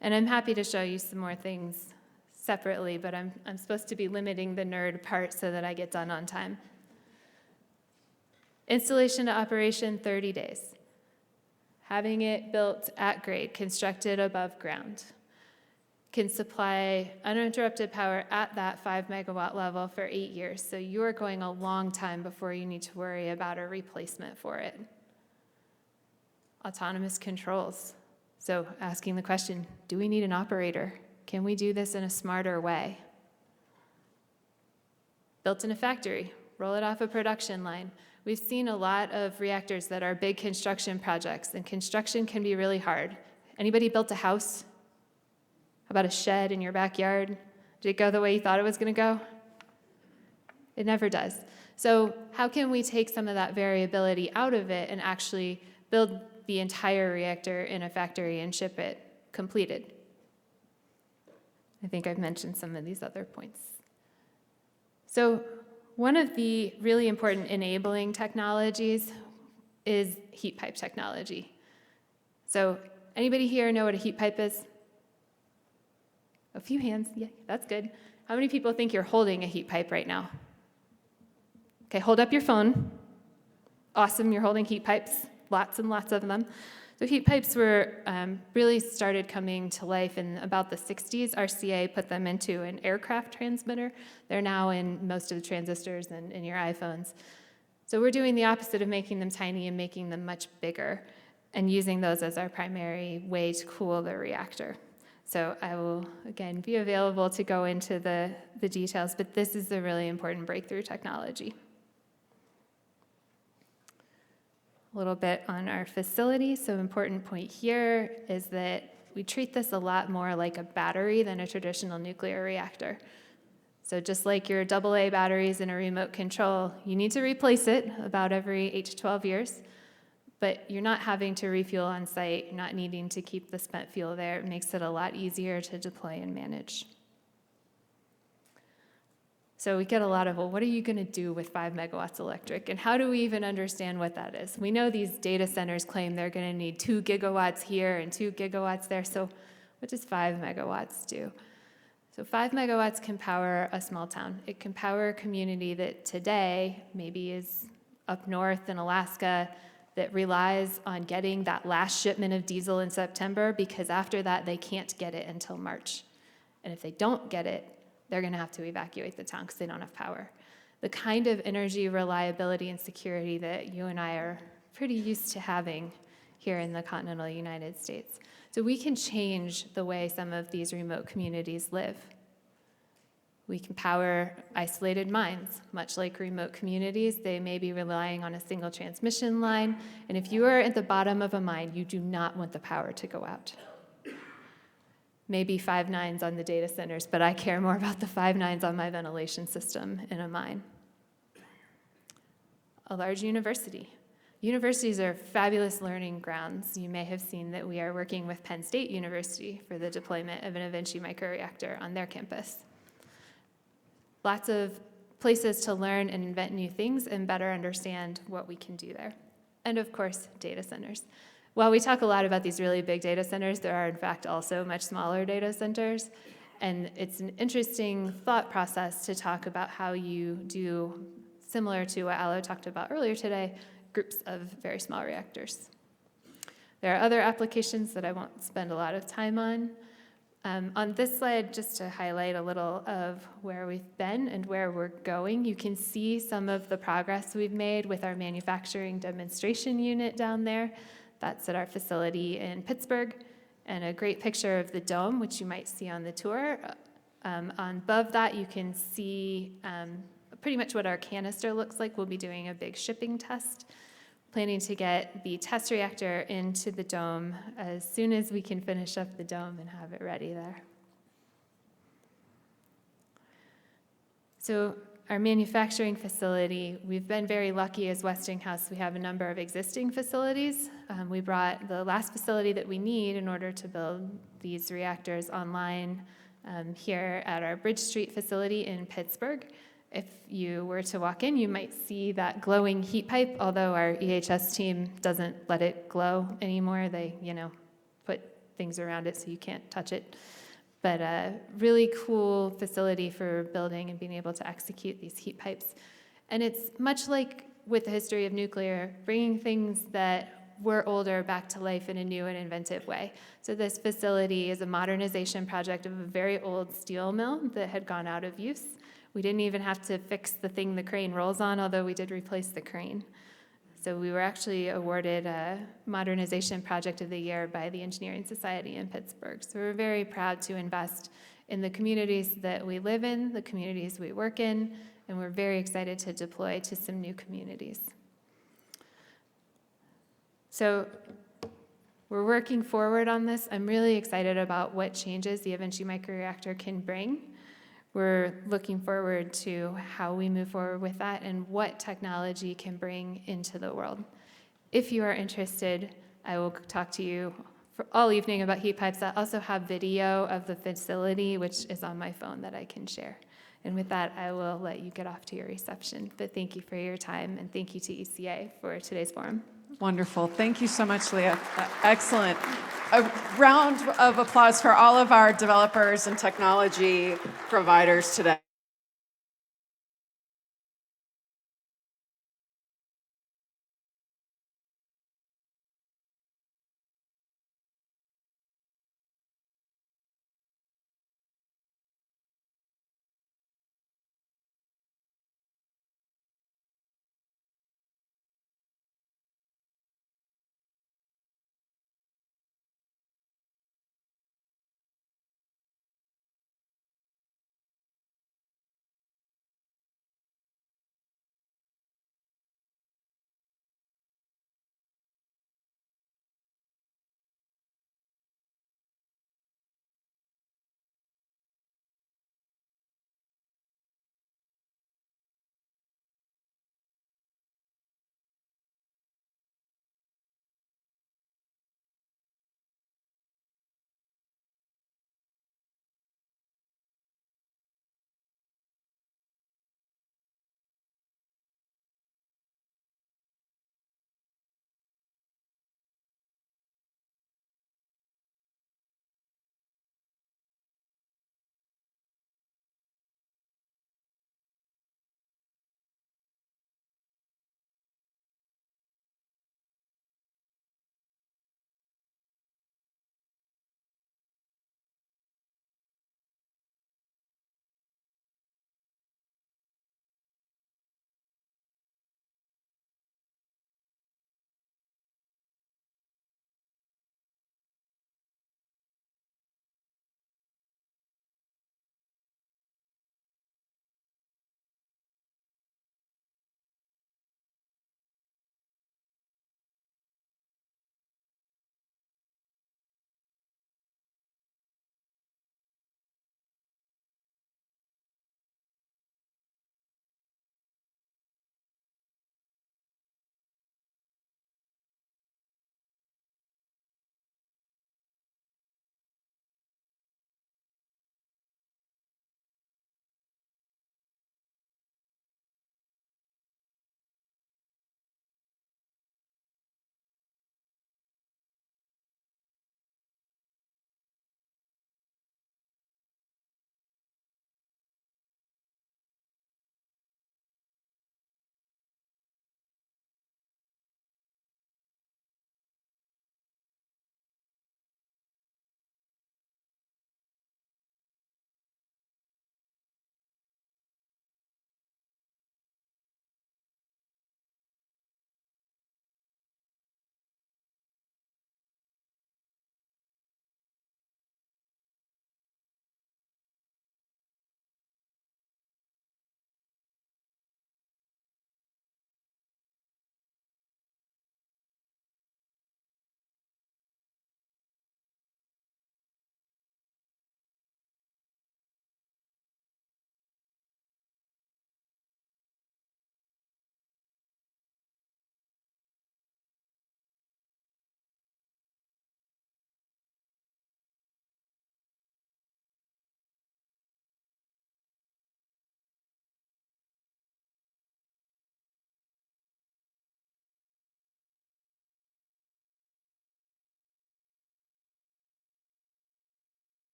and I'm happy to show you some more things separately, but I'm supposed to be limiting the nerd part so that I get done on time. Installation to operation, 30 days. Having it built at grade, constructed above ground. Can supply uninterrupted power at that 5-megawatt level for 8 years. So you're going a long time before you need to worry about a replacement for it. Autonomous controls. So asking the question, do we need an operator? Can we do this in a smarter way? Built in a factory, roll it off a production line. We've seen a lot of reactors that are big construction projects, and construction can be really hard. Anybody built a house? How about a shed in your backyard? Did it go the way you thought it was going to go? It never does. So how can we take some of that variability out of it and actually build the entire reactor in a factory and ship it completed? I think I've mentioned some of these other points. So one of the really important enabling technologies is heat pipe technology. So anybody here know what a heat pipe is? A few hands, yeah, that's good. How many people think you're holding a heat pipe right now? Okay, hold up your phone. Awesome, you're holding heat pipes, lots and lots of them. So heat pipes were really started coming to life in about the 60s. RCA put them into an aircraft transmitter. They're now in most of the transistors and in your iPhones. So we're doing the opposite of making them tiny and making them much bigger and using those as our primary way to cool the reactor. So I will, again, be available to go into the details, but this is a really important breakthrough technology. A little bit on our facility. So important point here is that we treat this a lot more like a battery than a traditional nuclear reactor. So just like your AA batteries in a remote control, you need to replace it about every 8 to 12 years, but you're not having to refuel on site, you're not needing to keep the spent fuel there. It makes it a lot easier to deploy and manage. So we get a lot of, well, what are you going to do with 5 megawatts electric? And how do we even understand what that is? We know these data centers claim they're going to need 2 gigawatts here and 2 gigawatts there. So what does 5 megawatts do? So 5 megawatts can power a small town. It can power a community that today maybe is up north in Alaska that relies on getting that last shipment of diesel in September, because after that they can't get it until March. And if they don't get it, they're going to have to evacuate the town because they don't have power. The kind of energy reliability and security that you and I are pretty used to having here in the continental United States. So we can change the way some of these remote communities live. We can power isolated mines. Much like remote communities, they may be relying on a single transmission line, and if you are at the bottom of a mine, you do not want the power to go out. Maybe 5 nines on the data centers, but I care more about the 5 nines on my ventilation system in a mine. A large university. Universities are fabulous learning grounds. You may have seen that we are working with Penn State University for the deployment of an Evinci microreactor on their campus. Lots of places to learn and invent new things and better understand what we can do there. And of course, data centers. While we talk a lot about these really big data centers, there are in fact also much smaller data centers. And it's an interesting thought process to talk about how you do, similar to what Alo talked about earlier today, groups of very small reactors. There are other applications that I won't spend a lot of time on. On this slide, just to highlight a little of where we've been and where we're going, you can see some of the progress we've made with our manufacturing demonstration unit down there. That's at our facility in Pittsburgh, and a great picture of the dome, which you might see on the tour. Above that, you can see pretty much what our canister looks like. We'll be doing a big shipping test, planning to get the test reactor into the dome as soon as we can finish up the dome and have it ready there. So our manufacturing facility, we've been very lucky as Westinghouse. We have a number of existing facilities. We brought the last facility that we need in order to build these reactors online here at our Bridge Street facility in Pittsburgh. If you were to walk in, you might see that glowing heat pipe, although our EHS team doesn't let it glow anymore. They, put things around it so you can't touch it. But a really cool facility for building and being able to execute these heat pipes. And it's much like with the history of nuclear, bringing things that were older back to life in a new and inventive way. So this facility is a modernization project of a very old steel mill that had gone out of use. We didn't even have to fix the thing the crane rolls on, although we did replace the crane. So we were actually awarded a Modernization Project of the Year by the Engineering Society in Pittsburgh. So we're very proud to invest in the communities that we live in, the communities we work in, and we're very excited to deploy to some new communities. So we're working forward on this. I'm really excited about what changes the Evinci microreactor can bring. We're looking forward to how we move forward with that and what technology can bring into the world. If you are interested, I will talk to you for all evening about heat pipes. I also have video of the facility, which is on my phone that I can share. And with that, I will let you get off to your reception. But thank you for your time, and thank you to ECA for today's forum. Wonderful. Thank you so much, Leah. Excellent. A round of applause for all of our developers and technology providers today.